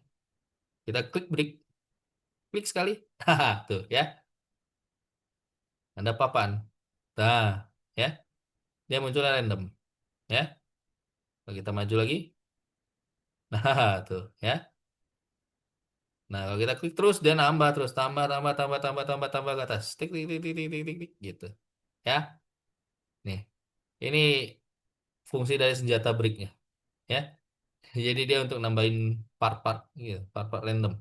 A: Kita klik break, klik sekali. Haha, tuh ya. Ada papan. Nah, ya. Dia muncul random, ya. Kalau kita maju lagi. Nah, tuh, ya. Nah, kalau kita klik terus dia nambah terus, tambah tambah tambah tambah tambah tambah ke atas. Tik tik tik tik tik tik tik, tik, gitu. Ya. Nih, ini fungsi dari senjata breaknya, ya. Jadi dia untuk nambahin part-part gitu, part-part random.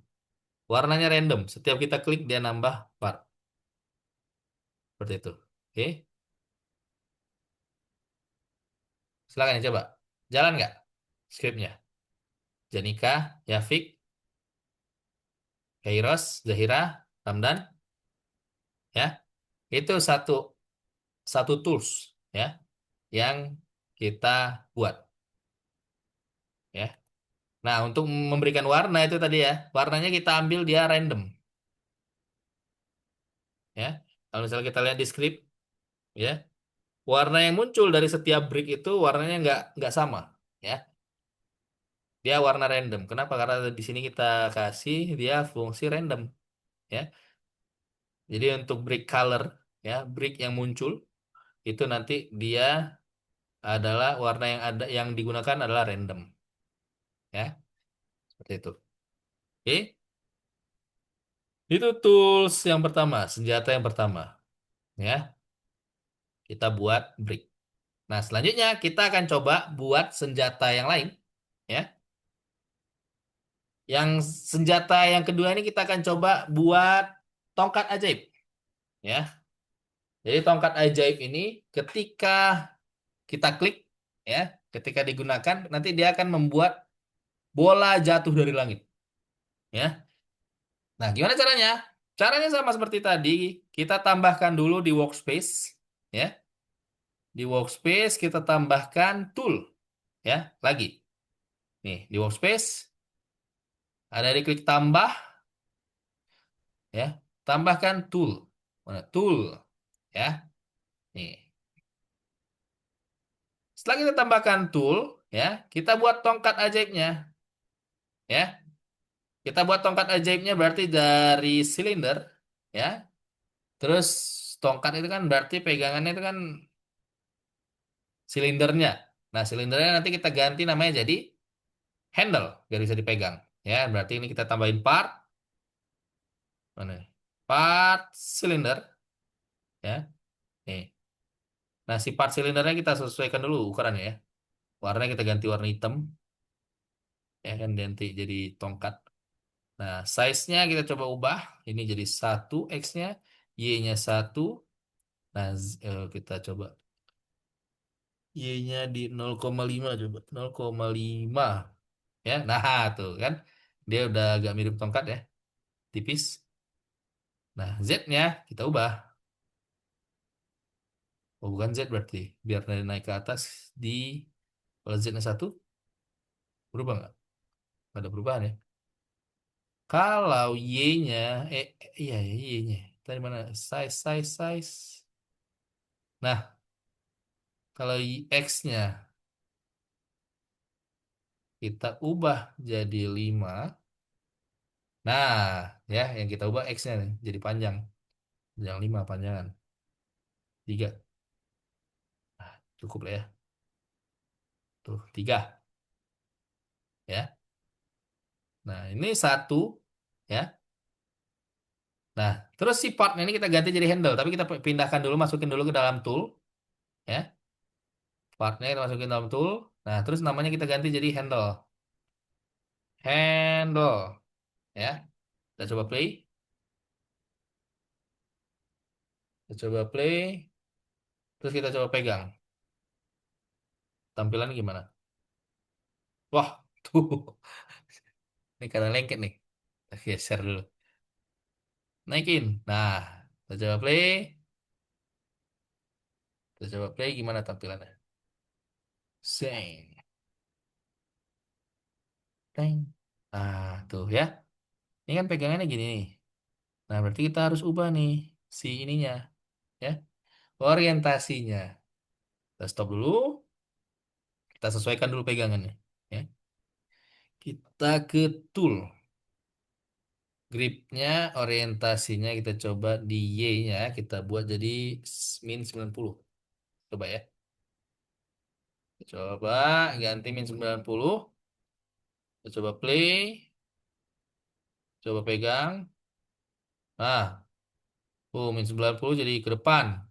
A: Warnanya random. Setiap kita klik dia nambah part seperti itu. Oke, silakan coba. Jalan nggak scriptnya? Janika, Yafik, Kairos, Zahira, Ramdan, ya. Itu satu satu tools, ya, yang kita buat, ya. Nah, untuk memberikan warna itu tadi ya, warnanya kita ambil dia random, ya. Kalau misalnya kita lihat di script, ya, warna yang muncul dari setiap brick itu warnanya nggak sama, ya. Dia warna random. Kenapa? Karena di sini kita kasih dia fungsi random, ya. Jadi untuk brick color, ya, brick yang muncul itu nanti dia adalah warna yang ada yang digunakan adalah random, ya, seperti itu. Oke, itu tools yang pertama, senjata yang pertama, ya. Kita buat brick. Nah, selanjutnya kita akan coba buat senjata yang lain, ya. Yang senjata yang kedua ini kita akan coba buat tongkat ajaib, ya. Jadi tongkat ajaib ini ketika kita klik, ya, ketika digunakan nanti dia akan membuat bola jatuh dari langit, ya. Nah, gimana caranya? Caranya sama seperti tadi, kita tambahkan dulu di workspace, ya. Di workspace kita tambahkan tool, ya, lagi. Nih, di workspace ada di klik tambah, ya. Tambahkan tool. Mana tool, ya. Nih. Setelah kita tambahkan tool, ya, kita buat tongkat ajaibnya, ya. Kita buat tongkat ajaibnya berarti dari silinder, ya. Terus tongkat itu kan berarti pegangannya itu kan silindernya. Nah, silindernya nanti kita ganti namanya jadi handle biar bisa dipegang. Ya, berarti ini kita tambahin part mana? Part silinder, ya. Nih. Nah, si part silindernya kita sesuaikan dulu ukurannya, ya. Warnanya kita ganti warna hitam, ya kan ganti jadi tongkat. Nah, size-nya kita coba ubah. Ini jadi 1 X-nya, Y-nya 1. Nah, kita coba Y-nya di 0,5 coba. 0,5. Ya, nah tuh kan. Dia udah agak mirip tongkat ya, tipis. Nah, Z-nya kita ubah. Oh, bukan Z berarti. Biar naik ke atas di kalau Z-nya 1, berubah nggak? Nggak ada perubahan ya. Kalau Y-nya, iya ya Y-nya. Tadi mana? Size, size, size. Nah, kalau X-nya kita ubah jadi 5. Nah, ya yang kita ubah X-nya nih, jadi panjang. Yang 5 panjangan. 3. Cukup lah ya. Tuh, 3. Ya. Nah, ini 1. Ya. Nah, terus si partnya ini kita ganti jadi handle. Tapi kita pindahkan dulu, masukin dulu ke dalam tool. Ya. Partnya kita masukin dalam tool. Nah, terus namanya kita ganti jadi handle. Handle. Ya. Kita coba play. Kita coba play. Terus kita coba pegang. Tampilannya gimana? Wah, tuh. Ini karena lengket nih. Kita geser dulu. Naikin. Nah, kita coba play. Kita coba play gimana tampilannya. Seng. Teng. Nah, tuh ya. Ini kan pegangannya gini nih. Nah, berarti kita harus ubah nih si ininya, ya. Orientasinya. Kita stop dulu, kita sesuaikan dulu pegangannya, ya. Kita ke tool. Gripnya, orientasinya kita coba di Y-nya, kita buat jadi min 90. Coba ya. Coba ganti min 90. Kita coba play. Coba pegang. Nah, min 90 jadi ke depan.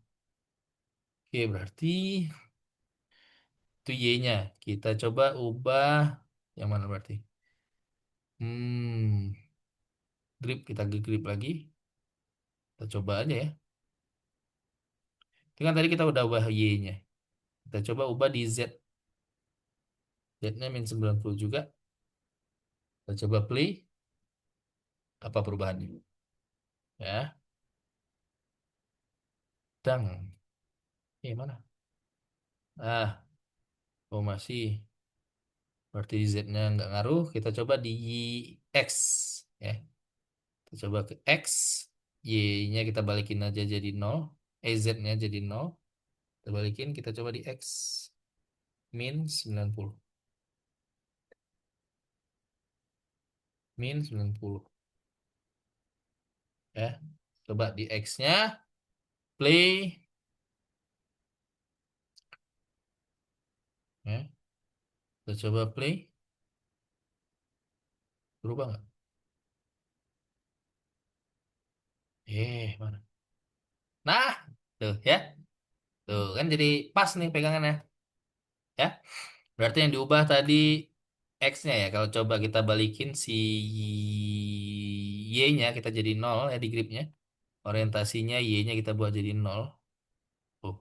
A: Oke, berarti itu Y-nya. Kita coba ubah yang mana berarti? Hmm, grip kita grip lagi. Kita coba aja ya. Itu kan tadi kita udah ubah Y-nya. Kita coba ubah di Z. Z-nya min 90 juga. Kita coba play. Apa perubahannya? Ya, dang. Mana? Ah, oh masih. Berarti Z-nya nggak ngaruh. Kita coba di X. Ya, kita coba ke X. Y-nya kita balikin aja jadi 0. Z-nya jadi 0. Kita balikin, kita coba di X. Min 90. Min 90. Ya, coba di X-nya. Play. Ya, kita coba play. Berubah nggak? Mana? Nah, tuh ya. Tuh kan jadi pas nih pegangannya. Ya, berarti yang diubah tadi X-nya ya. Kalau coba kita balikin si Y-nya kita jadi 0 ya di gripnya. Orientasinya Y-nya kita buat jadi 0. Oh,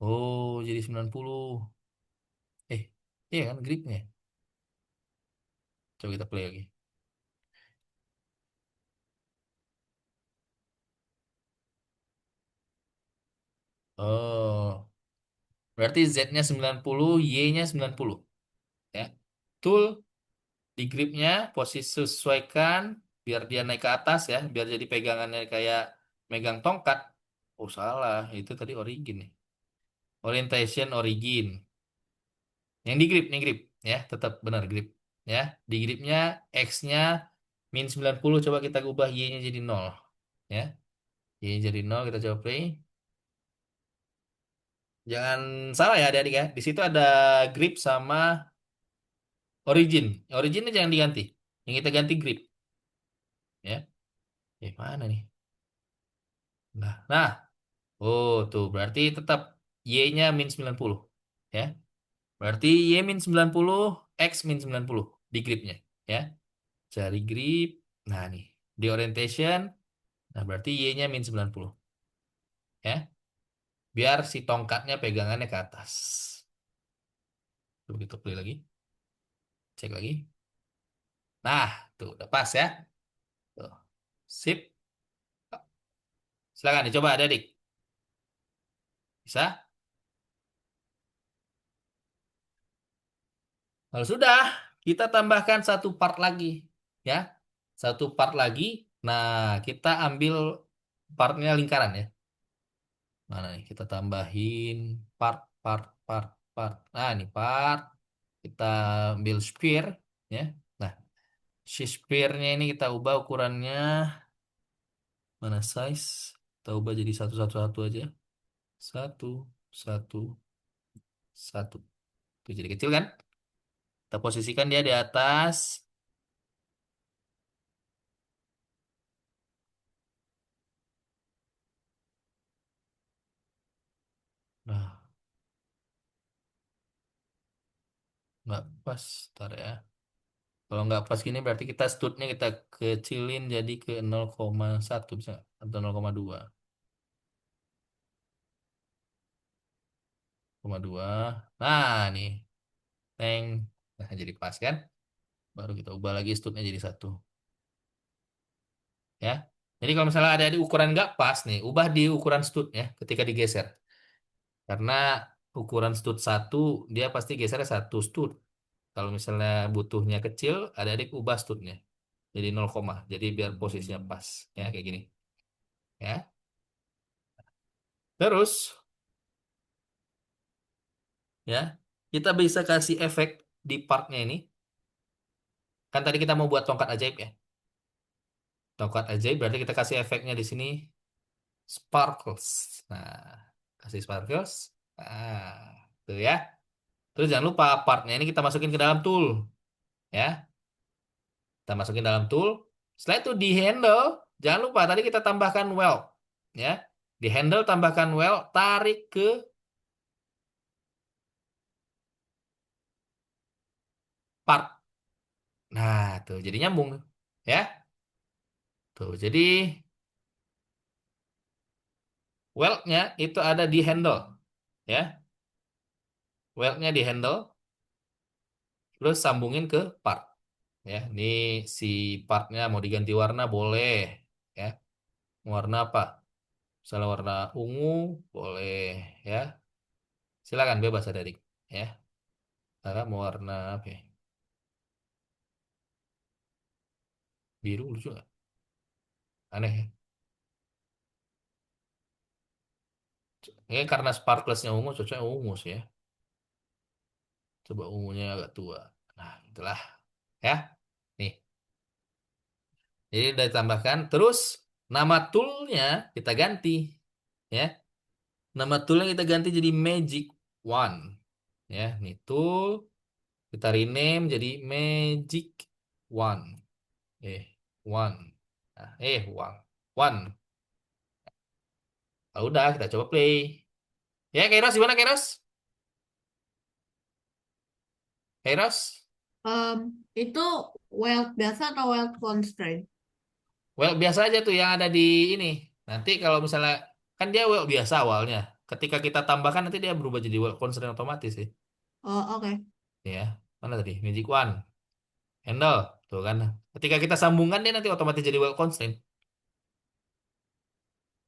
A: oh jadi 90. Eh, iya kan gripnya. Coba kita play lagi. Oh, berarti Z-nya 90, Y-nya 90. Ya. Tool di gripnya posisi sesuaikan biar dia naik ke atas ya, biar jadi pegangannya kayak megang tongkat. Oh, salah. Itu tadi origin nih. Orientation origin. Yang di grip ya, tetap benar grip ya. Di gripnya X-nya min 90 coba kita ubah Y-nya jadi 0 ya. Y-nya jadi 0 kita coba play. Jangan salah ya adik-adik ya. Di situ ada grip sama origin. Originnya jangan diganti. Yang kita ganti grip ya. Mana nih? Nah. Oh, tuh berarti tetap Y-nya min 90 ya. Berarti Y min 90, X min 90 di gripnya ya. Cari grip. Nah, nih. Di orientation. Nah, berarti Y-nya min 90 ya. Biar si tongkatnya pegangannya ke atas. Coba kita play lagi. Cek lagi. Nah, tuh udah pas ya. Tuh. Sip. Silakan dicoba adik. Bisa? Kalau sudah, kita tambahkan satu part lagi. Ya. Satu part lagi. Nah, kita ambil partnya lingkaran ya. Mana nih? Kita tambahin part, part, part, part. Nah, ini part. Kita ambil sphere. Ya. Nah, si sphere-nya ini kita ubah ukurannya. Mana size? Kita ubah jadi satu, satu, satu aja. Satu, satu, satu. Itu jadi kecil kan? Kita posisikan dia di atas. Nah, nggak pas. Ntar ya. Kalau nggak pas gini berarti kita studnya kita kecilin jadi ke 0,1 bisa atau 0,2. 0,2. Nah, nih. Neng. Nah, jadi pas kan? Baru kita ubah lagi studnya jadi satu. Ya. Jadi kalau misalnya ada di ukuran nggak pas nih, ubah di ukuran stud ya ketika digeser. Karena ukuran stud satu, dia pasti gesernya satu stud. Kalau misalnya butuhnya kecil, ada adik ubah studnya. Jadi 0, jadi biar posisinya pas ya kayak gini ya. Terus ya, kita bisa kasih efek di partnya ini. Kan tadi kita mau buat tongkat ajaib ya. Tongkat ajaib berarti kita kasih efeknya di sini sparkles. Nah, kasih sparkles. Nah, tuh ya. Terus jangan lupa partnya ini kita masukin ke dalam tool ya. Kita masukin dalam tool. Setelah itu di handle, jangan lupa tadi kita tambahkan weld ya. Di handle tambahkan weld, tarik ke part. Nah, tuh jadi nyambung ya. Tuh, jadi weldnya itu ada di handle ya. Weldnya di handle, terus sambungin ke part ya. Ini si partnya mau diganti warna boleh ya. Warna apa? Misalnya warna ungu boleh ya. Silakan bebas adik ya. Kakak mau warna apa ya? Biru lucu nggak? Aneh ya. Ini karena sparklesnya ungu, cocoknya ungu sih ya. Coba ungunya agak tua. Nah, itulah ya. Nih, jadi udah ditambahkan. Terus nama toolnya kita ganti ya. Nama toolnya kita ganti jadi Magic One ya. Nih tool kita rename jadi Magic One. Eh, One. Nah, One. One. Ah, udah kita coba play. Ya, Kairos gimana Kairos? Kairos?
C: Em, itu weld biasa atau weld constraint?
A: Well, biasa aja tuh yang ada di ini. Nanti kalau misalnya kan dia well biasa awalnya. Ketika kita tambahkan nanti dia berubah jadi well constraint otomatis sih.
C: Oh, oke.
A: Ya, mana tadi? Magic One, handle, tuh kan. Ketika kita sambungkan dia nanti otomatis jadi well constraint.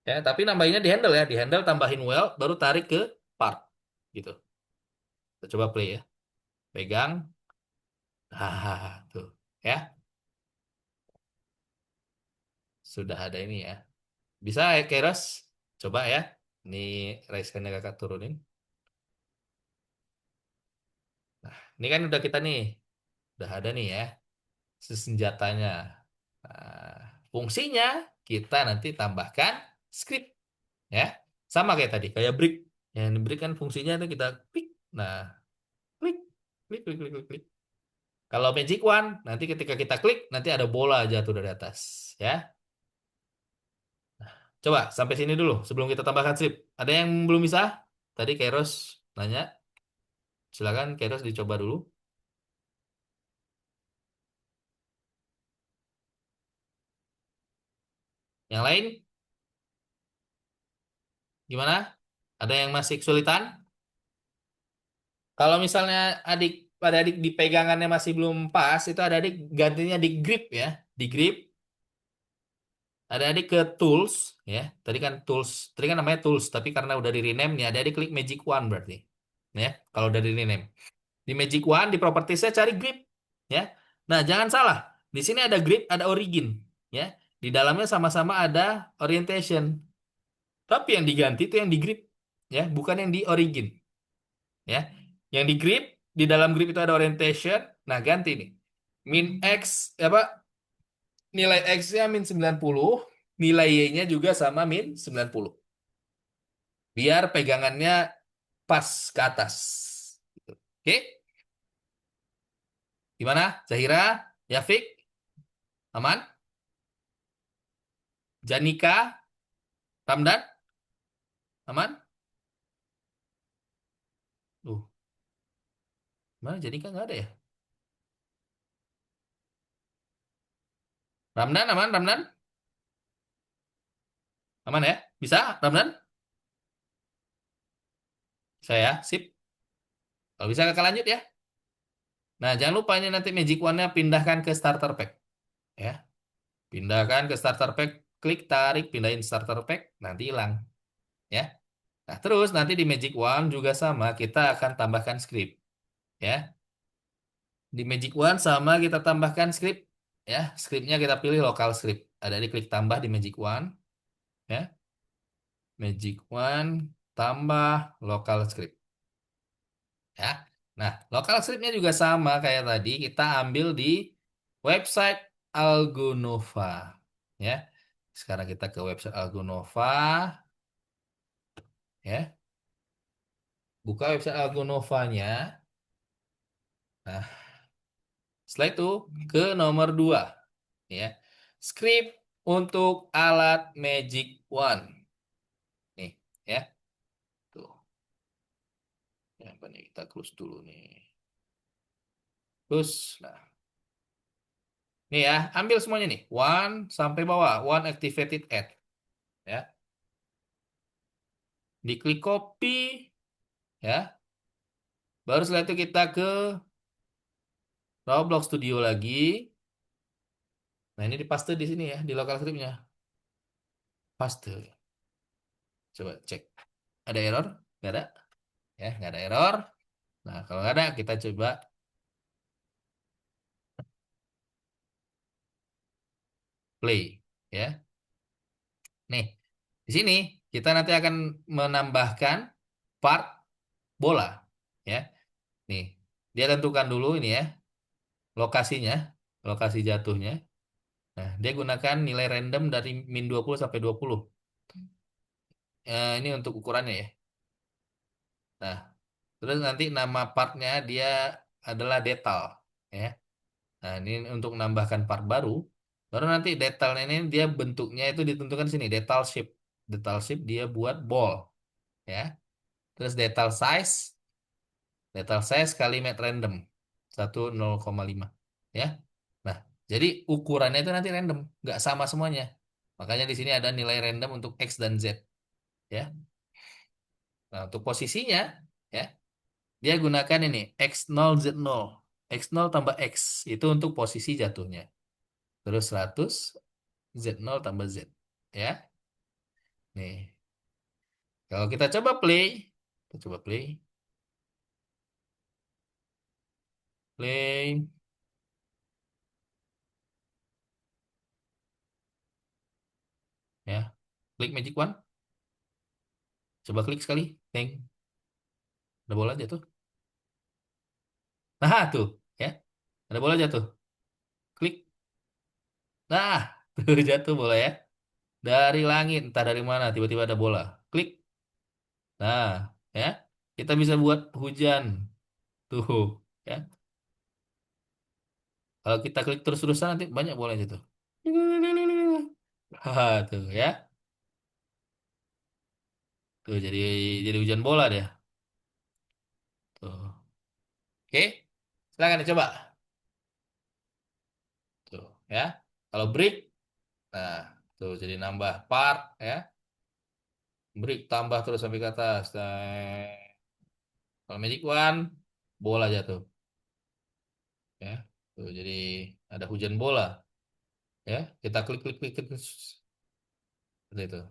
A: Ya, tapi nambahinnya di handle ya. Di handle tambahin well, baru tarik ke part. Gitu. Kita coba play ya. Pegang. Tuh. Ya, sudah ada ini ya. Bisa ya, Keras? Coba ya. Ini raise hand-nya kakak turunin. Ini kan udah kita nih. Udah ada nih ya. Senjatanya. Nah, fungsinya kita nanti tambahkan script ya. Sama kayak tadi, kayak brick. Yang brick kan fungsinya itu kita klik. Nah, klik, klik, klik, klik, klik, klik. Kalau Magic One, nanti ketika kita klik, nanti ada bola jatuh dari atas. Ya, coba sampai sini dulu sebelum kita tambahkan script. Ada yang belum bisa? Tadi Keros nanya. Silakan Keros dicoba dulu. Yang lain, gimana? Ada yang masih kesulitan? Kalau misalnya adik di pegangannya masih belum pas, itu ada adik gantinya di grip ya. Di grip, ada adik ke tools ya. Tadi kan namanya tools, tapi karena udah di rename nih, ada adik klik Magic One berarti. Ya, kalau udah di rename. Di Magic One di propertiesnya cari grip ya. Nah, jangan salah. Di sini ada grip, ada origin ya. Di dalamnya sama-sama ada orientation. Tapi yang diganti itu yang di grip ya, bukan yang di origin. Ya. Yang di grip, di dalam grip itu ada orientation. Nah, ganti nih. Min X apa nilai X-nya min 90, nilai Y-nya juga sama min 90. Biar pegangannya pas ke atas. Gitu. Oke? Gimana? Zahira? Yafik? Aman? Janika? Ramdan? Aman? Mana Janika nggak ada ya? Ramdan aman? Ramdan? Aman ya? Bisa? Ramdan? Saya, sip. Kalau bisa kakak lanjut ya. Nah, jangan lupa ini nanti Magic Wand-nya pindahkan ke starter pack. Ya. Pindahkan ke starter pack, klik tarik, pindahin starter pack, nanti hilang. Ya. Nah, terus nanti di Magic Wand juga sama, kita akan tambahkan script. Ya. Di Magic Wand sama kita tambahkan script. Ya, scriptnya kita pilih local script. Ada di klik tambah di Magic One, ya. Magic One tambah local script, ya. Nah, local scriptnya juga sama kayak tadi. Kita ambil di website Algonova, ya. Sekarang kita ke website Algonova, ya. Buka website Algonovanya. Nah, setelah itu ke nomor 2, ya. Script untuk alat Magic One. Nih, ya. Tuh. Ya, apa nih? Kita close dulu nih. Terus, nah, nih ya, ambil semuanya nih. One sampai bawah. One activated add. Ya. Diklik copy, ya. Baru setelah itu kita ke Roblox Studio lagi. Nah, ini dipaste di sini ya, di local scriptnya. Paste. Coba cek. Ada error? Nggak ada? Ya, nggak ada error. Nah, kalau nggak ada, kita coba play. Ya. Nih, di sini kita nanti akan menambahkan part bola. Ya. Nih, dia tentukan dulu ini ya, lokasinya, lokasi jatuhnya. Nah, dia gunakan nilai random dari -20 sampai 20. Ini untuk ukurannya ya. Nah, terus nanti nama partnya dia adalah detail. Ya. Nah, ini untuk menambahkan part baru. Baru nanti detailnya ini dia bentuknya itu ditentukan di sini, detail shape. Detail shape dia buat ball. Ya. Terus detail size kali mat random. 1,0,5. Ya. Nah, jadi ukurannya itu nanti random, nggak sama semuanya. Makanya di sini ada nilai random untuk X dan Z. Ya. Nah, untuk posisinya, ya, dia gunakan ini X0 Z0. X0 tambah X itu untuk posisi jatuhnya. Terus 100 Z0 tambah Z. Ya. Nih. Kalau kita coba play, kita coba play, play, ya. Klik Magic One. Coba klik sekali. Teng. Ada bola jatuh. Nah, tuh, ya. Ada bola jatuh. Klik. Nah, tuh jatuh bola ya. Dari langit, entah dari mana, tiba-tiba ada bola. Klik. Nah, ya. Kita bisa buat hujan. Tuh, ya. Kalau kita klik terus-terusan nanti banyak bola jatuh. Tuh, ya. Tuh, jadi hujan bola deh. Tuh. Oke. Silakan dicoba. Tuh, ya. Kalau break, nah, tuh jadi nambah part, ya. Break tambah terus sampai ke atas. Kalau Magic One, bola jatuh, ya. Tuh, jadi ada hujan bola, ya. Kita klik klik klik, klik. Seperti itu,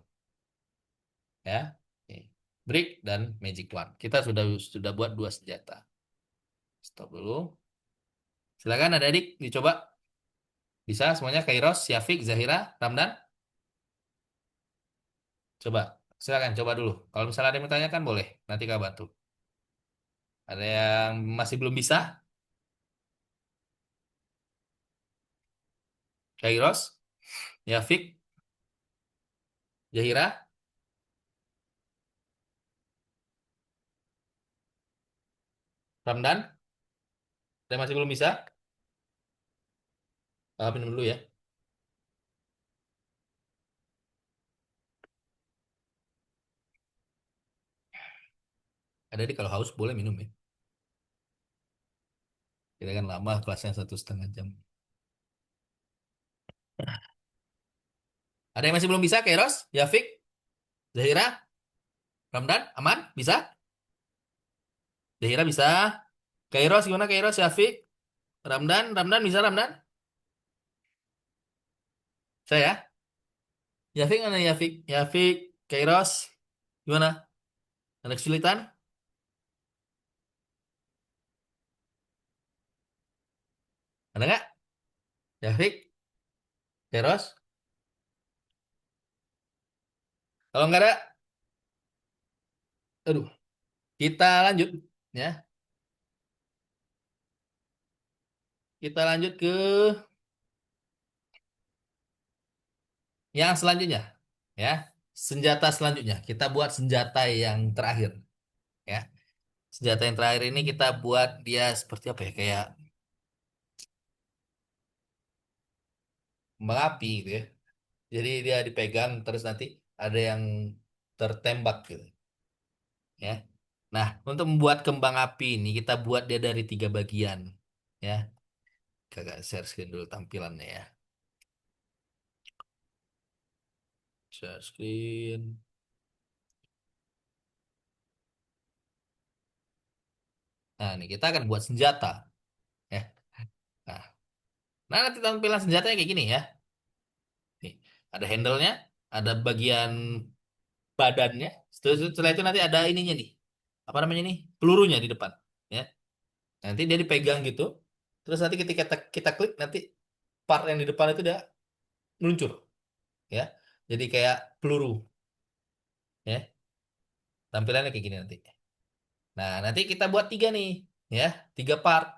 A: ya. Oke. Break dan Magic One. Kita sudah buat dua senjata. Stop dulu. Silakan adik-adik dicoba. Bisa semuanya Kairos, Syafiq, Zahira, Ramdan. Coba. Silakan coba dulu. Kalau misalnya ada yang bertanya boleh. Nanti Kak bantu. Ada yang masih belum bisa? Kairos, Syafiq, Zahira, Ramdan. Ada yang masih belum bisa? Minum dulu ya. Ada di kalau haus boleh minum ya. Kita kan lama kelasnya 1,5 jam. Ada yang masih belum bisa? Kairos, Syafiq, Zahira, Ramdan, aman? Bisa? Zahira bisa. Kairos gimana Kairos, Syafiq, Ramdan bisa Ramdan? Saya? Syafiq mana Syafiq? Syafiq, Kairos, gimana? Ada kesulitan? Ada nggak? Yafik, Eros. Kalau nggak ada, aduh, kita lanjut ya. Kita lanjut ke yang selanjutnya ya. Senjata selanjutnya. Kita buat senjata yang terakhir ya. Senjata yang terakhir ini kita buat dia seperti apa ya? Kayak kembang api gitu ya. Jadi dia dipegang terus nanti ada yang tertembak gitu ya. Nah, untuk membuat kembang api ini kita buat dia dari 3 bagian ya. Kakak share screen dulu tampilannya ya. Share screen. Nah, ini kita akan buat senjata ya. Nah, nanti tampilan senjatanya kayak gini ya. Nih, ada handle-nya, ada bagian badannya. Setelah itu nanti ada ininya nih. Apa namanya nih? Pelurunya di depan ya. Nanti dia dipegang gitu. Terus nanti ketika kita klik nanti part yang di depan itu udah meluncur ya. Jadi kayak peluru ya. Tampilannya kayak gini nanti. Nah, nanti kita buat 3 nih ya. 3 part.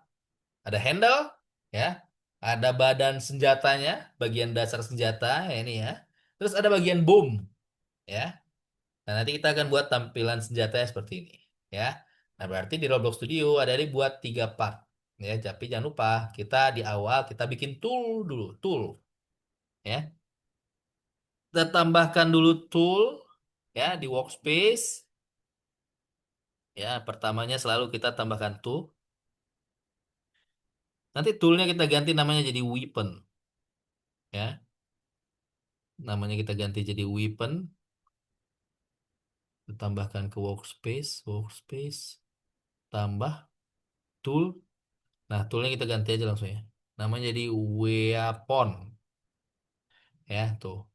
A: Ada handle ya. Ada badan senjatanya, bagian dasar senjata ya ini ya. Terus ada bagian boom ya. Nah, nanti kita akan buat tampilan senjatanya seperti ini ya. Nah, berarti di Roblox Studio ada dibuat 3 part ya. Tapi jangan lupa kita di awal kita bikin tool dulu, tool ya. Kita tambahkan dulu tool ya di workspace. Ya, pertamanya selalu kita tambahkan tool. Nanti toolnya kita ganti namanya jadi weapon. Ya, namanya kita ganti jadi weapon. Kita tambahkan ke workspace, workspace, tambah tool. Nah, toolnya kita ganti aja langsung ya. Namanya jadi weapon. Ya, tuh.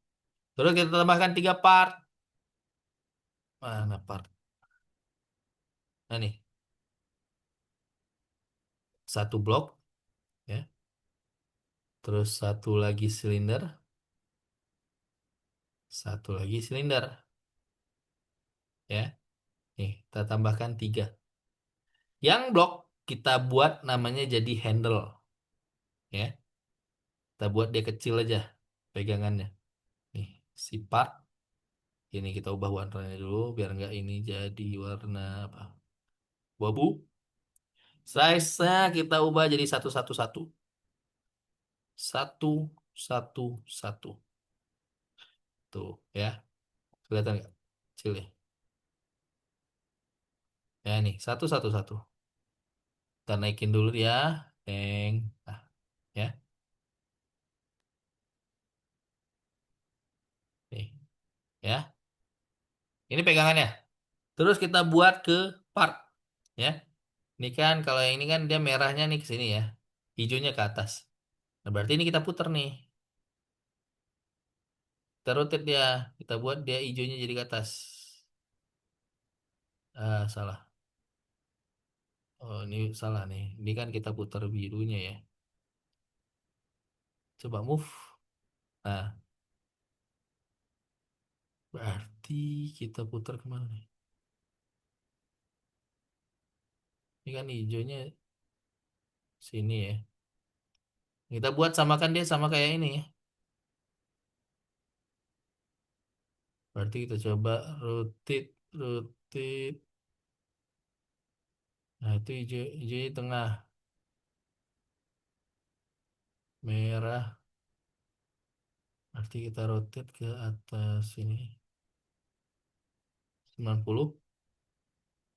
A: Terus kita tambahkan 3 part. Mana part? Nah, nih. Satu blok. Ya. Terus satu lagi silinder. Satu lagi silinder. Ya. Nih, kita tambahkan 3. Yang blok kita buat namanya jadi handle. Ya. Kita buat dia kecil aja pegangannya. Nih, si part. Ini kita ubah warnanya dulu biar nggak ini jadi warna apa? Abu. Size-nya kita ubah jadi 111. Satu, satu, satu. Tuh, ya. Kelihatan nggak? Kecil ya. Ya, nih, satu, satu, satu. Kita naikin dulu ya. Neng. Nah, ya. Nih, ya. Ini pegangannya. Terus kita buat ke part. Ya. Ini kan, kalau yang ini kan dia merahnya nih ke sini ya. Hijaunya ke atas. Nah, berarti ini kita putar nih. Kita rotate dia. Kita buat dia hijaunya jadi ke atas. Ah, salah. Oh, ini salah nih. Ini kan kita putar birunya ya. Coba move. Nah, berarti kita putar kemana nih? Ini kan hijaunya sini ya. Kita buat samakan dia sama kayak ini ya. Berarti kita coba rotate, rotate. Nah, itu hijau, hijaunya tengah. Merah. Berarti kita rotate ke atas sini. 90.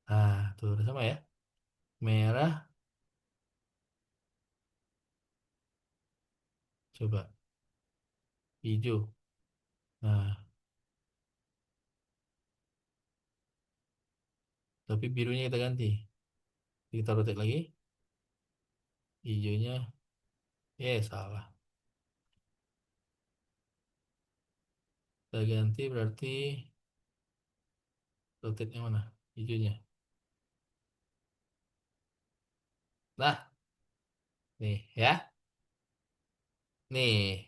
A: Ah, tuh udah sama ya. Merah. Coba hijau. Nah, tapi birunya kita ganti. Kita rotate lagi. Hijaunya. Salah. Kita ganti berarti rotate yang mana? Hijaunya. Nah, nih ya. Nih,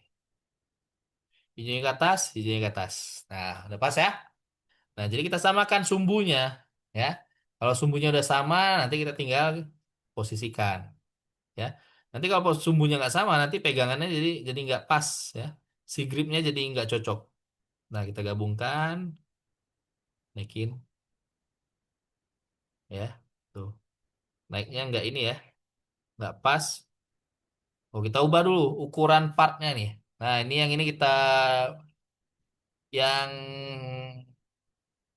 A: hijaunya ke atas, hijaunya ke atas. Nah, udah pas ya. Nah, jadi kita samakan sumbunya, ya. Kalau sumbunya udah sama, nanti kita tinggal posisikan, ya. Nanti kalau sumbunya nggak sama, nanti pegangannya jadi nggak pas, ya. Si gripnya jadi nggak cocok. Nah, kita gabungkan, naikin, ya. Tuh, naiknya nggak ini ya, nggak pas. Oh, kita ubah dulu ukuran partnya nih. Nah, ini yang ini kita yang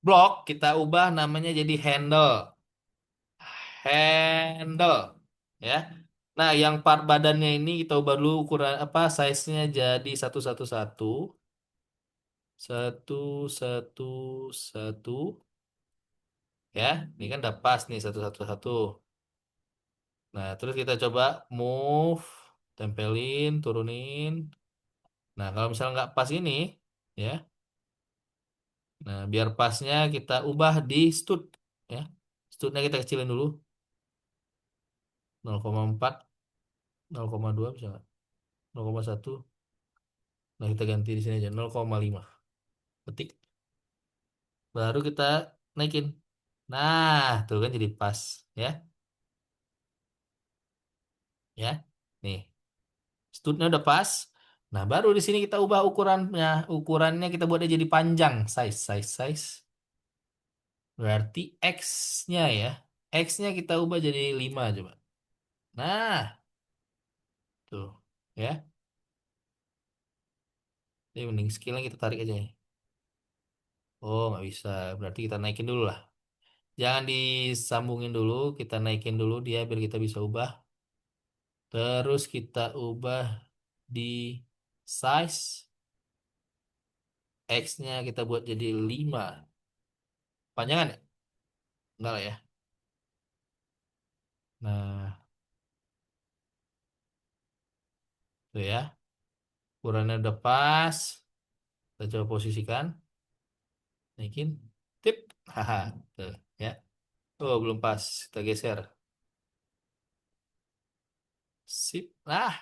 A: blok kita ubah namanya jadi handle. Handle, ya. Nah, yang part badannya ini kita ubah dulu ukuran apa size-nya jadi 111 111 ya. Ini kan udah pas nih 111. Nah, terus kita coba move, tempelin, turunin. Nah, kalau misalnya nggak pas ini, ya. Nah, biar pasnya kita ubah di stud, ya. Studnya kita kecilin dulu 0,4, 0,2 bisa nggak? 0,1. Nah, kita ganti di sini aja 0,5. Ketik. Baru kita naikin. Nah, tuh kan jadi pas, ya. Ya. Nih, studnya udah pas. Nah, baru di sini kita ubah ukurannya. Ukurannya kita buatnya jadi panjang, size. Berarti X-nya ya. X-nya kita ubah jadi 5 coba. Nah, tuh, ya. Ini mending skillnya kita tarik aja ya. Oh, nggak bisa. Berarti kita naikin dulu lah. Jangan disambungin dulu, kita naikin dulu dia biar kita bisa ubah. Terus kita ubah di size X-nya kita buat jadi 5. Panjangan ya? Enggak lah ya. Nah, tuh ya. Ukurannya udah pas. Kita coba posisikan. Naikin. Tip. Haha. Tuh ya. Oh, belum pas. Kita geser. Sip. Nah,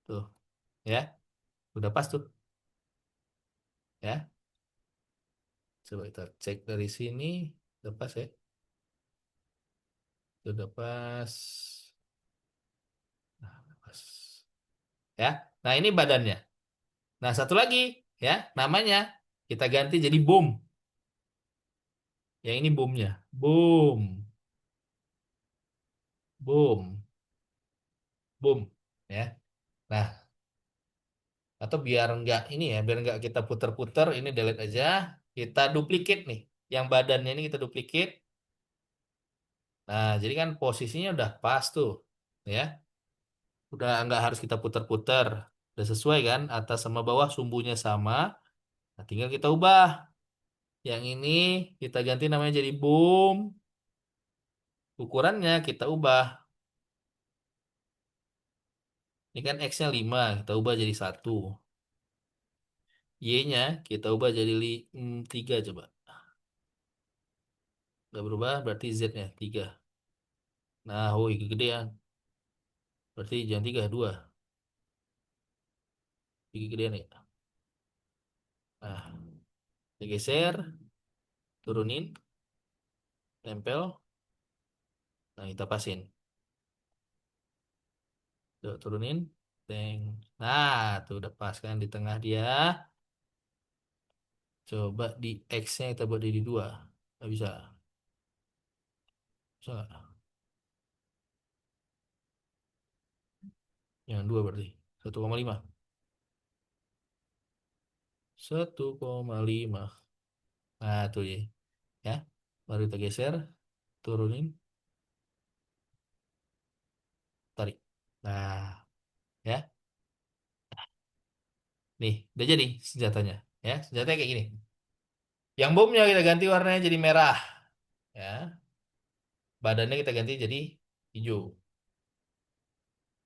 A: tuh ya. Udah pas tuh. Ya. Coba kita cek dari sini. Udah pas ya. Udah pas. Nah, udah pas. Ya. Nah, ini badannya. Nah, satu lagi ya, namanya kita ganti jadi boom. Yang ini boomnya. Boom. Boom. Boom. Ya. Nah, atau biar nggak ini ya, biar nggak kita puter-puter, ini delete aja. Kita duplicate nih. Yang badannya ini kita duplicate. Nah, jadi kan posisinya udah pas tuh. Ya. Udah nggak harus kita puter-puter. Udah sesuai kan? Atas sama bawah sumbunya sama. Nah, tinggal kita ubah. Yang ini kita ganti namanya jadi boom. Ukurannya kita ubah. Ini kan X-nya 5, kita ubah jadi 1. Y-nya kita ubah jadi 3 coba. Nggak berubah, berarti Z-nya 3. Nah, woi, kegedean. Berarti jangan 3, 2. 3 kegedean ya. Nah, kita geser, turunin, tempel. Nah, kita pasin. Tuh, turunin. Teng. Nah, tuh udah pas kan di tengah dia. Coba di X-nya kita buat jadi 2. Nggak bisa. Bisa nggak? Yang 2 berarti. 1,5. 1,5. Nah, tuh ya. Ya. Baru kita geser, turunin, tarik. Nah, ya. Nih, udah jadi senjatanya. Ya, senjatanya kayak gini. Yang bomnya kita ganti warnanya jadi merah. Ya, badannya kita ganti jadi hijau.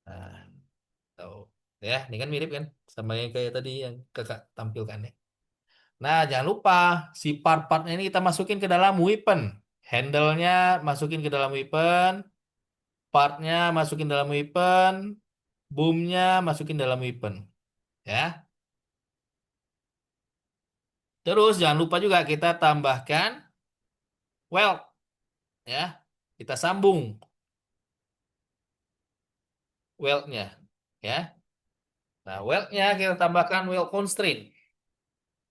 A: Nah, tahu. Ya, ini kan mirip kan sama yang kayak tadi yang kakak tampilkan ya. Nah, jangan lupa si part-partnya ini kita masukin ke dalam weapon. Handle-nya masukin ke dalam weapon, partnya masukin dalam weapon, boomnya masukin dalam weapon. Ya. Terus jangan lupa juga kita tambahkan weld. Ya. Kita sambung weldnya. Ya. Nah, weldnya kita tambahkan weld constraint.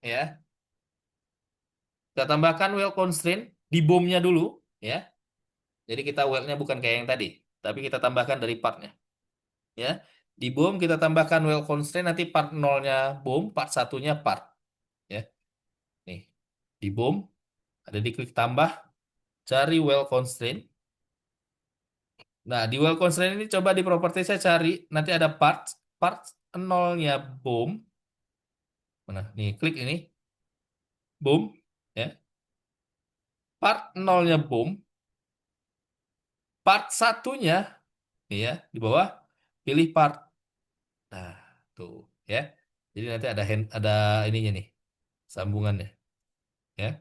A: Ya. Kita tambahkan weld constraint di boomnya dulu. Ya. Jadi kita weldnya bukan kayak yang tadi. Tapi kita tambahkan dari partnya. Ya. Di boom kita tambahkan weld constraint. Nanti part nolnya boom. Part satunya part. Ya. Nih. Di boom. Ada di klik tambah. Cari weld constraint. Nah, di weld constraint ini coba di properti saya cari. Nanti ada part. Part nolnya boom. Mana? Nih, klik ini. Boom. Ya. Part nolnya boom. Part satunya. Nih ya. Di bawah. Pilih part. Nah, tuh. Ya. Jadi nanti ada ininya nih. Sambungannya. Ya.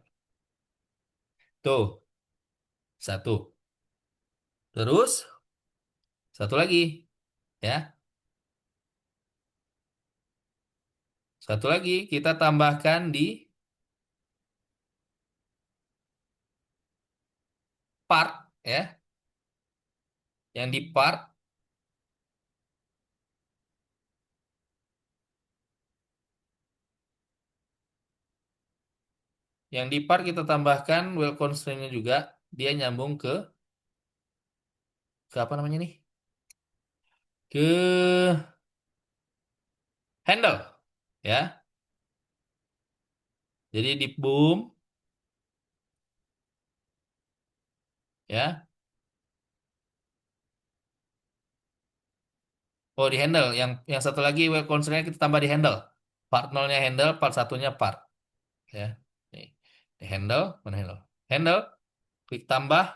A: Tuh. Satu. Terus. Satu lagi. Ya. Satu lagi. Kita tambahkan di part. Ya. Yang di part. Yang di part kita tambahkan weld constraint-nya juga. Dia nyambung ke apa namanya nih? Ke handle. Ya. Jadi di boom. Ya. Oh, di handle. Yang satu lagi weld constraint kita tambah di handle. Part nolnya handle, part satunya part. Ya. Nih. Di handle, mana handle? Handle, klik tambah,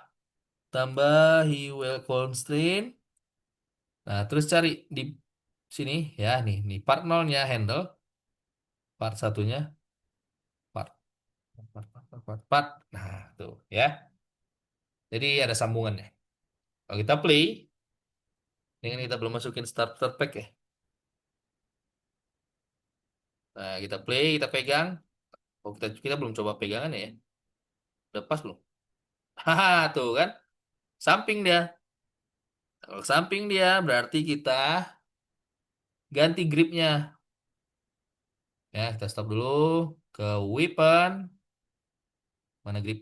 A: tambahi weld constraint. Nah, terus cari di sini ya, nih part nolnya handle, part satunya part. Part. Nah, tuh ya. Jadi ada sambungannya. Kalau kita play, ini kan kita belum masukin starter pack ya. Nah, kita play, kita pegang. Oh, kita belum coba pegangan ya. Udah pas belum? Haha, tuh kan. Samping dia. Kalau samping dia berarti kita ganti gripnya. Ya, kita stop dulu ke weapon. Mana grip.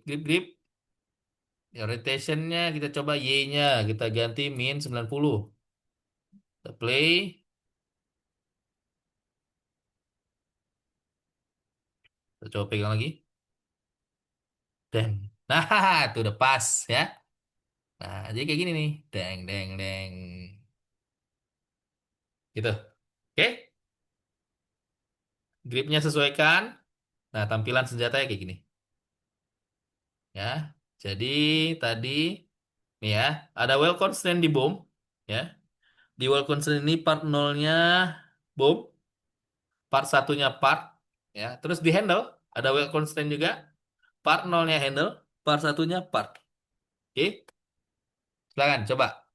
A: Ya, rotationnya kita coba Y-nya. Kita ganti min 90. Kita play. Kita coba pegang lagi. Dan. Nah, itu udah pas ya. Nah, jadi kayak gini nih. Deng. Gitu. Oke. Gripnya sesuaikan. Nah, tampilan senjatanya kayak gini. Ya. Jadi tadi nih ya, ada well constraint di bom. Ya. Di well constraint ini part nolnya bom, part satunya part. Ya. Terus di handle ada well constraint juga. Part nolnya handle, part satunya part. Oke. Silakan coba.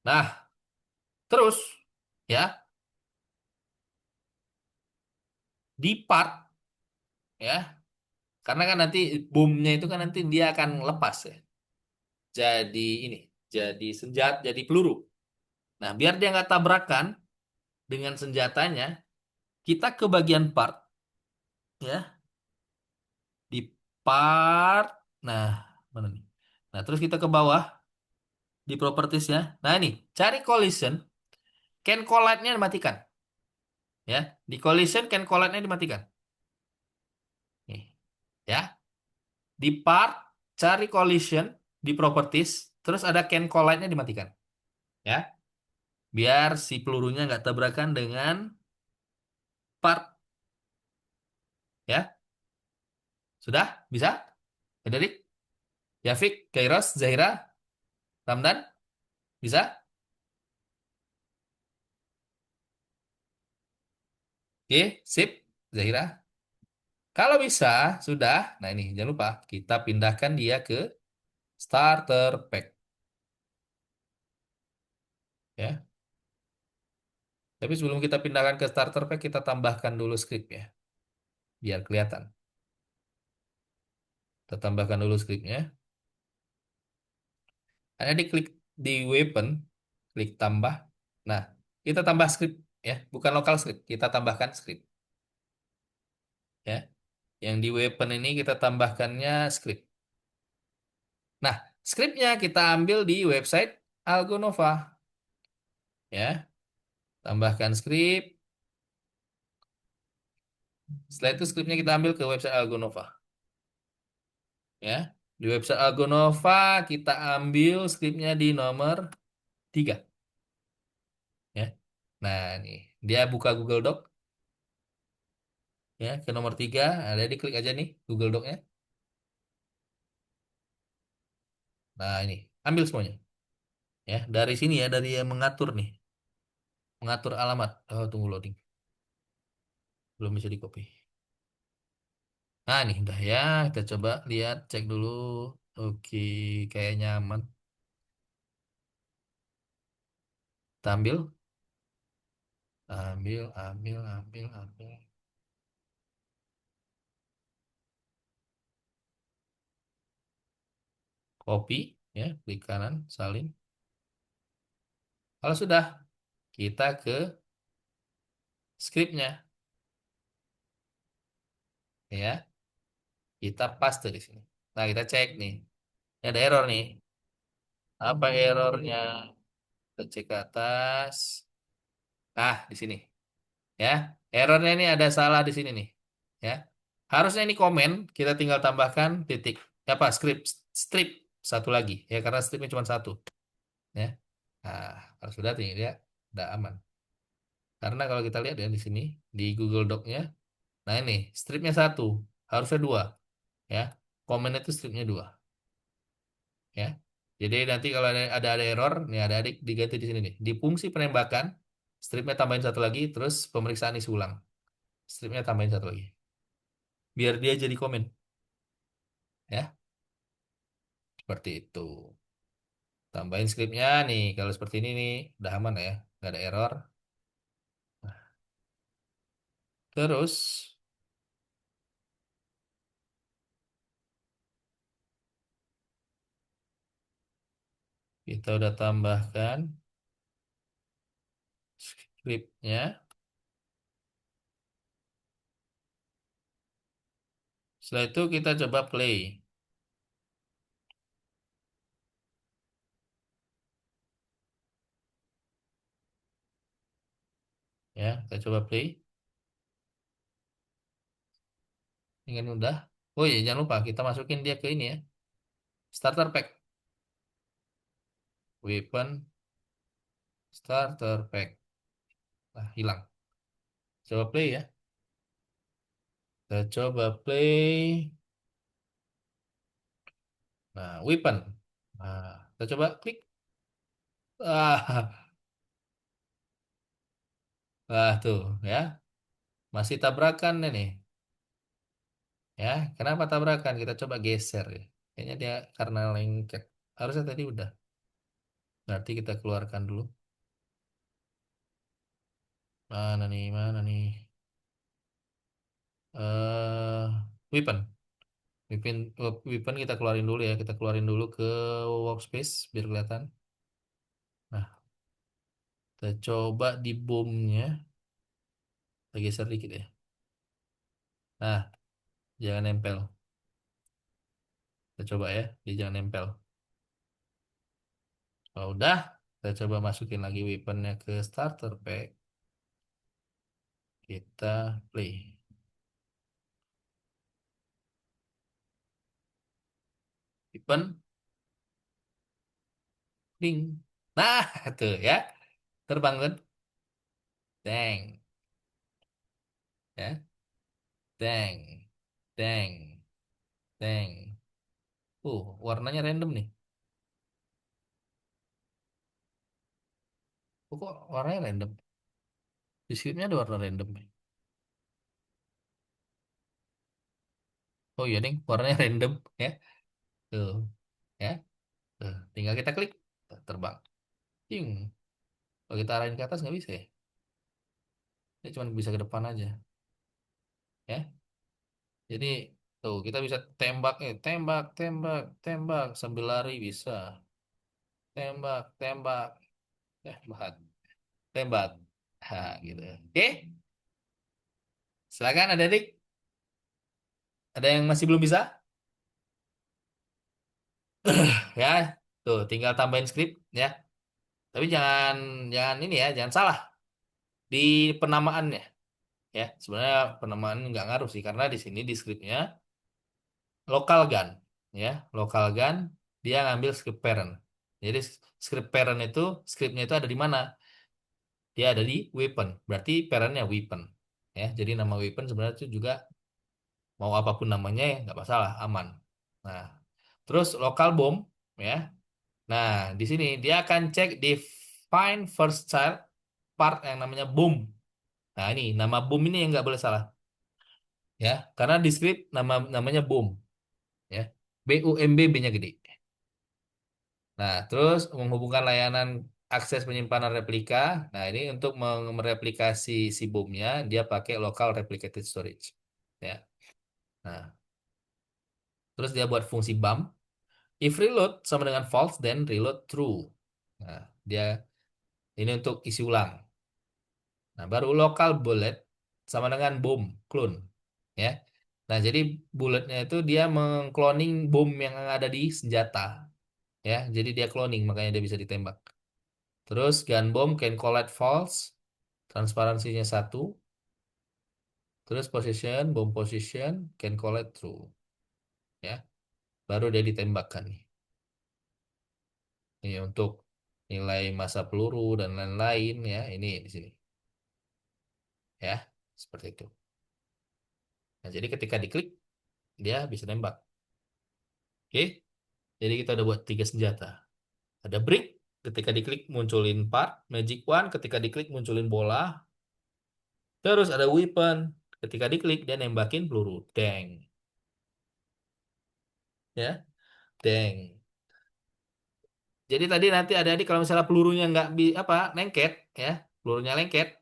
A: Nah, terus ya, di part ya, karena kan nanti bomnya itu kan nanti dia akan lepas ya. Jadi ini, jadi senjata, jadi peluru. Nah, biar dia nggak tabrakan dengan senjatanya, kita ke bagian part ya, di part. Nah, mana nih? Nah, terus kita ke bawah di properties ya. Nah, ini cari collision, can collide-nya dimatikan ya. Di collision can collide-nya dimatikan. Nih, ya. Di part cari collision di properties, terus ada can collide-nya dimatikan ya. Biar si pelurunya nggak tabrakan dengan part ya. Sudah? Bisa? Federik? Yafik? Kairos? Zahira? Ramdan? Bisa? Oke, sip. Zahira. Kalau bisa, sudah. Nah ini, jangan lupa. Kita pindahkan dia ke starter pack. ya. Tapi sebelum kita pindahkan ke starter pack, kita tambahkan dulu script ya, biar kelihatan. Kita tambahkan dulu scriptnya. Ada diklik di weapon, klik tambah. Nah, kita tambah script ya, bukan lokal script. Kita tambahkan script ya. Yang di weapon ini kita tambahkannya script. Nah, scriptnya kita ambil di website Algonova ya. Tambahkan script. Setelah itu scriptnya kita ambil ke website Algonova ya. Di website Algonova kita ambil scriptnya di nomor 3 ya. Nah, ini dia buka Google Doc ya, ke nomor 3 ada, diklik aja nih Google Doc-nya. Nah, ini ambil semuanya ya. Dari sini ya, dari yang mengatur nih, mengatur alamat. Oh, tunggu loading. Belum bisa di copy. Nah, nih udah ya. Kita coba lihat, cek dulu. Oke, kayak nyaman. Kita ambil, ambil, ambil, ambil, ambil. Copy ya, klik kanan, salin. Kalau sudah, kita ke scriptnya ya. Kita paste di sini. Nah, kita cek nih. Ini ada error nih. Apa errornya? Kita cek ke atas. Nah, di sini ya. Errornya ini ada salah di sini nih. Ya. Harusnya ini komen, kita tinggal tambahkan titik. Apa? Strip satu lagi ya, karena stripnya cuma satu ya. Nah, kalau sudah nih dia udah aman. Karena kalau kita lihat ya di sini di Google Doc-nya, nah ini stripnya satu, harusnya dua ya. Komen itu stripnya dua ya. Jadi nanti kalau ada error, nih ada adik diganti di sini nih. Di fungsi penembakan, stripnya tambahin satu lagi, terus pemeriksaan isi ulang. Stripnya tambahin satu lagi. Biar dia jadi komen. Ya, seperti itu. Tambahin scriptnya nih. Kalau seperti ini nih, udah aman ya. Nggak ada error. Terus, kita udah tambahkan scriptnya. Setelah itu kita coba play. Ya, kita coba play. Ingin udah. Oh iya, jangan lupa kita masukin dia ke ini ya. Starter pack. Weapon, starter pack. Nah, hilang. Coba play ya. Kita coba play. Nah, weapon. Nah, kita coba klik. Ah, ah tuh ya. Masih tabrakan ini. Ya, kenapa tabrakan? Kita coba geser ya. Kayaknya dia karena lengket. Harusnya tadi udah. Berarti kita keluarkan dulu. Mana nih, mana nih? Weapon. Weapon kita keluarin dulu ya. Kita keluarin dulu ke workspace biar kelihatan. Nah, kita coba di bomnya. Kita geser dikit ya. Nah, jangan nempel. Kita coba ya, dia jangan nempel. Kalau udah, kita coba masukin lagi weaponnya ke starter pack. Kita play. Weapon, ding. Nah, tuh ya. Terbang kan? Deng, ya. Deng, deng, deng. Warnanya random nih. Kok warnanya random? Di scriptnya ada warna random nih. Oh iya, ding, warnanya random ya. Tuh, ya. Tuh, tinggal kita klik, tuh, terbang. Ding. Kalau kita arahin ke atas nggak bisa ya. Dia cuma bisa ke depan aja. Ya. Jadi tuh kita bisa tembak, tembak, tembak, tembak sambil lari bisa. Tembak, tembak, tembak, tembak. Nah, gitu. Oke, silakan adik-adik. Ada yang masih belum bisa? Ya, tuh tinggal tambahin skrip ya. Tapi jangan jangan ini ya, jangan salah di penamaannya ya. Sebenarnya penamaan nggak ngaruh sih karena di sini di skripnya local gun ya, local gun dia ngambil script parent. Jadi script parent itu skripnya itu ada di mana? Dia ada di weapon. Berarti parentnya weapon ya. Jadi nama weapon sebenarnya itu juga mau apapun namanya ya nggak masalah, aman. Nah, terus local bomb ya. Nah, di sini dia akan cek di find first child part yang namanya boom. Nah, ini nama boom ini yang nggak boleh salah ya, karena di script namanya boom ya. BUMB B-nya gede. Nah, terus menghubungkan layanan akses penyimpanan replika. Nah, ini untuk mereplikasi si boomnya dia pakai local replicated storage ya. Nah, terus dia buat fungsi bump. If reload sama dengan false, then reload true. Nah, dia ini untuk isi ulang. Nah, baru local bullet sama dengan bom clone, ya. Nah, jadi bulletnya itu dia mengcloning bom yang ada di senjata, ya. Jadi dia cloning, makanya dia bisa ditembak. Terus gun bomb can collect false, transparansinya satu. Terus position, bomb position can collect true, ya. Baru dia ditembakkan nih. Ini untuk nilai massa peluru dan lain-lain, ya. Ini di sini, ya. Seperti itu. Nah, jadi ketika diklik dia bisa nembak. Oke. Jadi kita udah buat tiga senjata. Ada brick, ketika diklik munculin part. Magic one, ketika diklik munculin bola. Terus ada weapon, ketika diklik dia nembakin peluru. Deng. Ya, deng. Jadi tadi nanti adik-adik kalau misalnya pelurunya nggak apa lengket, ya, pelurunya lengket.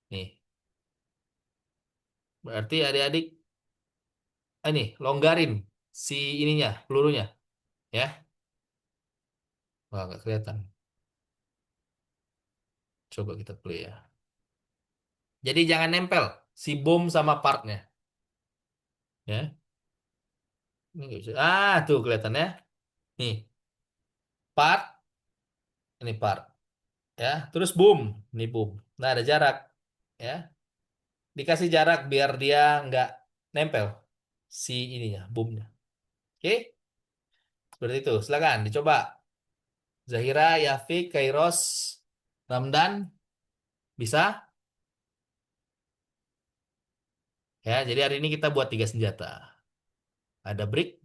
A: Nih, berarti adik-adik ini longgarin si ininya, pelurunya, ya. Wah, nggak kelihatan. Coba kita play ya. Jadi jangan nempel si bom sama partnya, ya. Ini nggak bisa. Ah, tuh kelihatan ya. Nih, part, ini part, ya. Terus boom, ini boom. Nah, ada jarak, ya. Dikasih jarak biar dia nggak nempel si ininya, boomnya. Oke, seperti itu. Silakan dicoba. Zahira, Yafik, Kairos, Ramdan, bisa? Ya, jadi hari ini kita buat tiga senjata. Ada brick,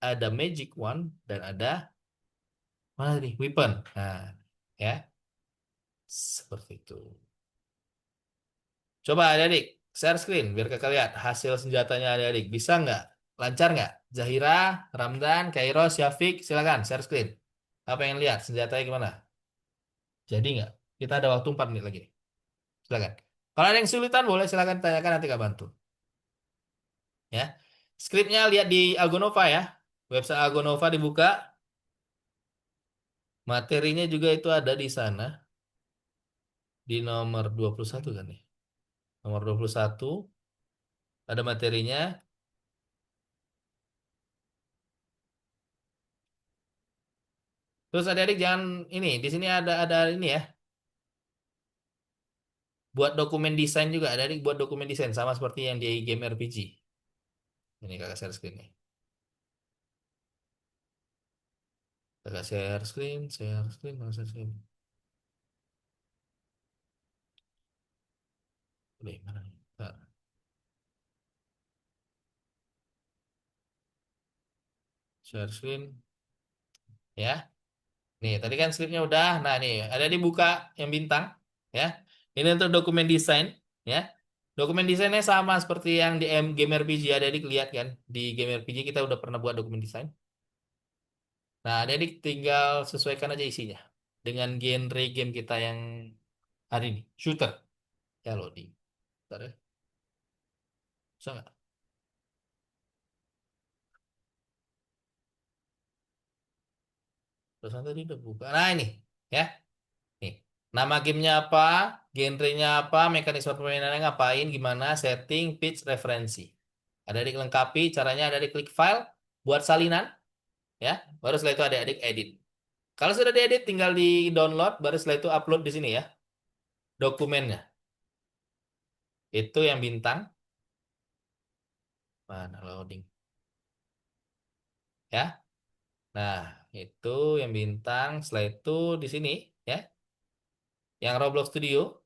A: ada magic one, dan ada mana nih? Weapon. Nah, ya, seperti itu. Coba adik-adik, share screen biar kakak lihat hasil senjatanya adik-adik. Bisa nggak? Lancar nggak? Zahira, Ramdan, Kairos, Syafiq, silakan share screen. Apa yang lihat? Senjatanya gimana? Jadi nggak? Kita ada waktu 4 menit lagi. Silakan. Kalau ada yang kesulitan boleh silakan tanyakan nanti kak bantu. Ya. Skripnya lihat di Algonova ya. Website Algonova dibuka. Materinya juga itu ada di sana. Di nomor 21 kan nih. Nomor 21 ada materinya. Terus adik-adik jangan ini, di sini ada ini ya. Buat dokumen desain juga, adik-adik buat dokumen desain sama seperti yang di game RPG. Ini kakak share screen nih. Kakak share screen, mana share screen. Udah, mana nih? Bentar. Share screen, ya. Nih, tadi kan skripnya udah. Nah, nih, ada dibuka yang bintang, ya. Ini untuk dokumen desain, ya. Dokumen desainnya sama seperti yang di game RPG. Ada adik lihat kan, di game RPG kita udah pernah buat dokumen desain. Nah, ada adik tinggal sesuaikan aja isinya. dengan genre game kita yang hari ini? Shooter. Ya loading. Bentar ya. Bisa nggak? Terus tadi udah buka. Nah ini. Ya. Nih. Nama gamenya apa? Genrenya apa? Mekanisme permainannya ngapain? Gimana? Setting, pitch, referensi. Ada dilengkapi. Caranya ada di klik file. Buat salinan. Ya. Baru setelah itu adik-adik edit. Kalau sudah diedit, tinggal di download. Baru setelah itu upload di sini ya. Dokumennya. Itu yang bintang. Mana loading? Ya. Nah, itu yang bintang. Setelah itu di sini ya, yang Roblox Studio.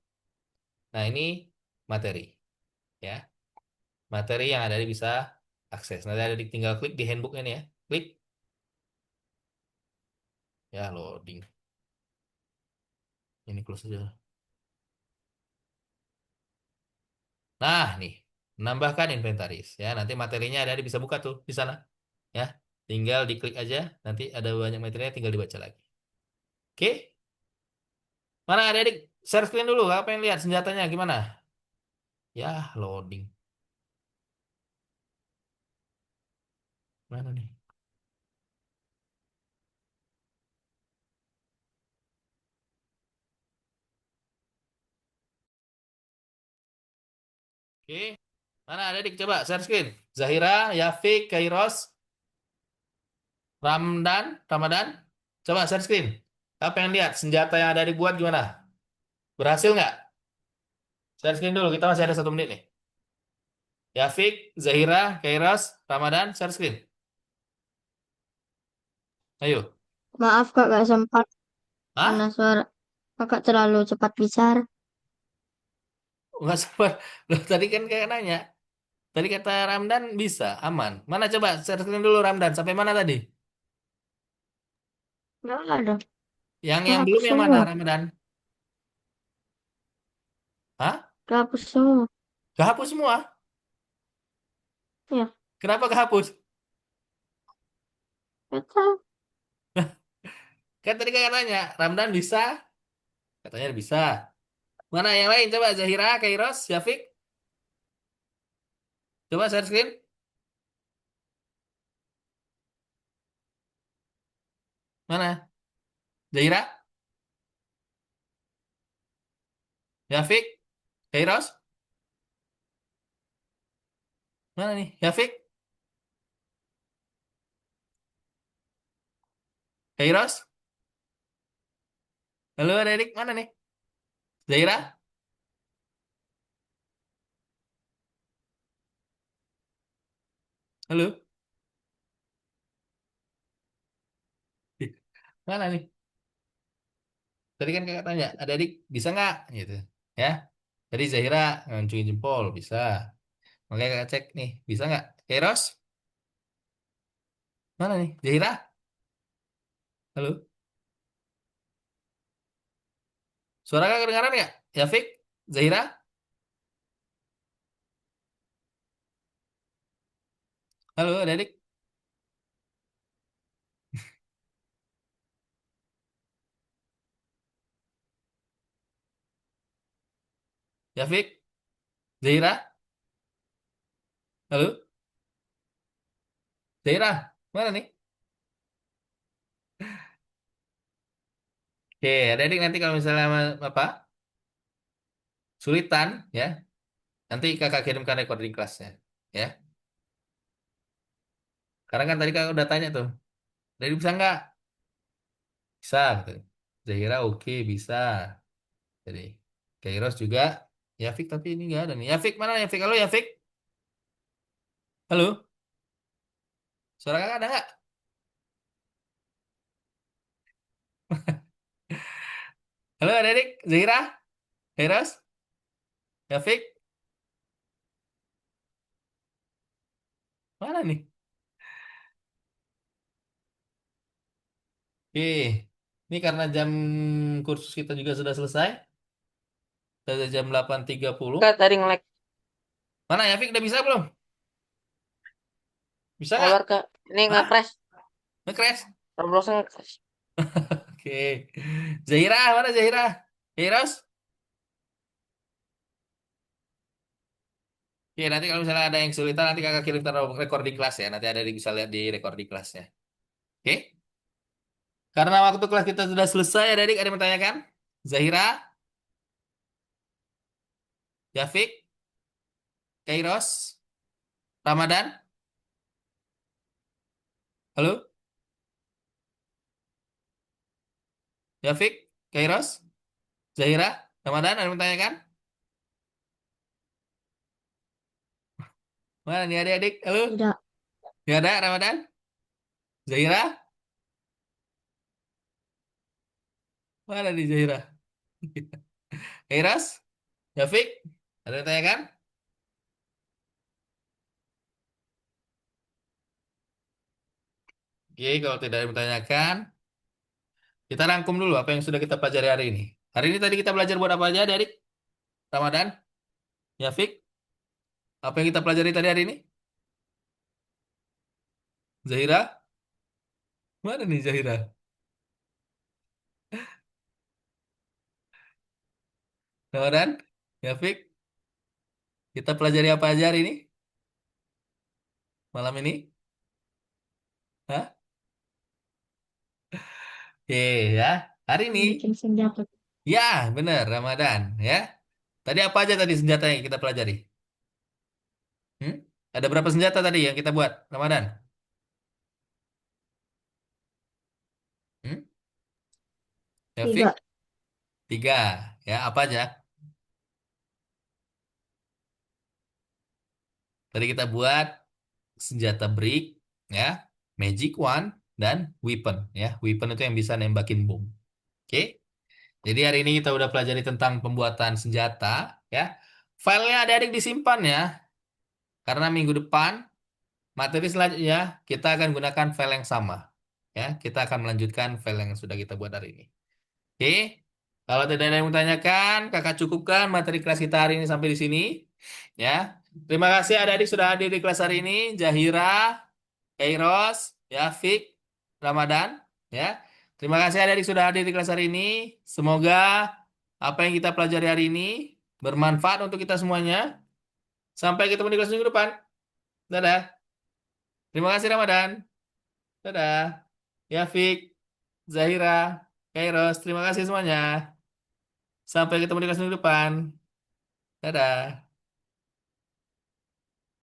A: Nah, ini materi ya. Materi yang ada di bisa akses. Nanti ada tinggal klik di handbook ini ya. Klik ya loading. Ini close aja. Nah, nih menambahkan inventaris ya. Nanti materinya ada bisa buka tuh di sana ya. Tinggal diklik aja. Nanti ada banyak materinya tinggal dibaca lagi. Oke? Mana adik-adik? Share screen dulu. Apa yang lihat senjatanya gimana? Ya, loading. Mana nih? Oke. Mana adik coba share screen. Zahira, Yafik, Kairos, Ramadan. Coba share screen. Apa yang lihat? Senjata yang ada dibuat gimana? Berhasil nggak? Share screen dulu. Kita masih ada 1 menit nih. Yafik, Zahira, Kairos, Ramadan, share screen. Ayo.
B: Maaf kak, gak sempat karena
A: Hah?
B: suara kakak terlalu cepat bicara.
A: Nggak sempat. Loh, tadi kan kayak nanya. Tadi kata Ramdan bisa, aman. Mana coba share screen dulu Ramdan. Sampai mana tadi?
B: Gak ada,
A: Yang
B: kehapus
A: belum yang mana
B: semua,
A: Ramadan? Hah?
B: kehapus semua.
A: Kehapus semua?
B: Ya,
A: Kenapa kehapus?
B: gak tahu.
A: Kan tadi kakak nanya, Ramdan bisa? Katanya bisa. Mana yang lain? Coba Zahira, Kairos, Syafiq. Coba share screen. Mana? Zahira, Syafiq, Kairos. Mana nih? Syafiq, Kairos. Halo adik, mana nih? Zahira, halo. Ih, mana nih? Tadi kan kakak tanya, ada adik bisa nggak? Gitu. Ya. Tadi Zahira ngancungin jempol, bisa. Makanya kakak cek nih, bisa nggak? Kairos, mana nih? Zahira, halo. Suara kakak kedengaran nggak? Syafiq, Zahira, halo adik. Syafiq, Zahira, halo. Zahira, mana nih? Oke, adik nanti kalau misalnya apa sulitan ya, nanti kakak kirimkan recording kelasnya ya. Karena kan tadi kakak udah tanya tuh, dari bisa nggak? Bisa, gitu. Zahira oke bisa. Jadi Kairos juga, Yafik tapi ini nggak ada nih. Yafik mana Yafik? Halo Yafik, halo. Suara kakak ada nggak? Halo adik, Zahira, Kairos, Yafik, mana nih? Oke, ini karena jam kursus kita juga sudah selesai. Sudah jam 8.30.
D: Kak, tadi nge-lag.
A: Mana Yafik udah bisa belum? Bisa nggak?
D: Sabar, Kak. Ini
A: Hah?
D: nge-crash.
A: Nge-crash?
D: Robloxnya nge-crash.
A: Oke. Zahira, mana Zahira? Kairos? Oke, nanti kalau misalnya ada yang kesulitan, nanti kakak kirim taruh recording kelas ya. Nanti ada yang bisa lihat di recording kelasnya. Oke? Karena waktu kelas kita sudah selesai, adik-adik ada yang bertanyakan? Zahira, Yafik, Kairos, Ramadan? Halo? Yafik, Kairos, Zahira, Ramadan, ada yang bertanyakan? Mana nih adik-adik? Halo?
B: Tidak.
A: Gak ada, Ramadan? Zahira? Mana nih Zahira? Kairos? Yafik? Ada yang bertanyakan? Oke, kalau tidak ada yang bertanyakan, kita rangkum dulu apa yang sudah kita pelajari hari ini. Hari ini tadi kita belajar buat apa aja, adik? Ramadan? Yafik? Apa yang kita pelajari tadi hari ini? Zahira? Mana nih Zahira? Ramadan? Yafik? Kita pelajari apa aja hari ini? Malam ini? Hah? Oke, ya. Hari ini.
B: Bikin senjata.
A: Ya, benar, Ramadan. Ya. Tadi apa aja tadi senjata yang kita pelajari? Hmm? Ada berapa senjata tadi yang kita buat, Ramadan? Hmm? Yafik?
B: Tidak.
A: Tiga. Ya, apa aja? Tadi kita buat senjata break, ya, magic wand, dan weapon. Ya, weapon itu yang bisa nembakin bom. Oke. Jadi hari ini kita udah pelajari tentang pembuatan senjata, ya. Filenya adik-adik disimpan ya, karena minggu depan materi selanjutnya kita akan gunakan file yang sama. Ya, kita akan melanjutkan file yang sudah kita buat hari ini. Oke. Kalau tidak ada yang menanyakan, kakak cukupkan materi kelas kita hari ini sampai di sini. Ya. Terima kasih adik-adik sudah hadir di kelas hari ini. Zahira, Kairos, Yafik, Ramadan. Ya. Terima kasih adik-adik sudah hadir di kelas hari ini. Semoga apa yang kita pelajari hari ini bermanfaat untuk kita semuanya. Sampai ketemu di kelas minggu depan. Dadah. Terima kasih Ramadan. Dadah. Yafik, Zahira, Kairos, terima kasih semuanya. Sampai ketemu di kelas minggu depan. Dadah.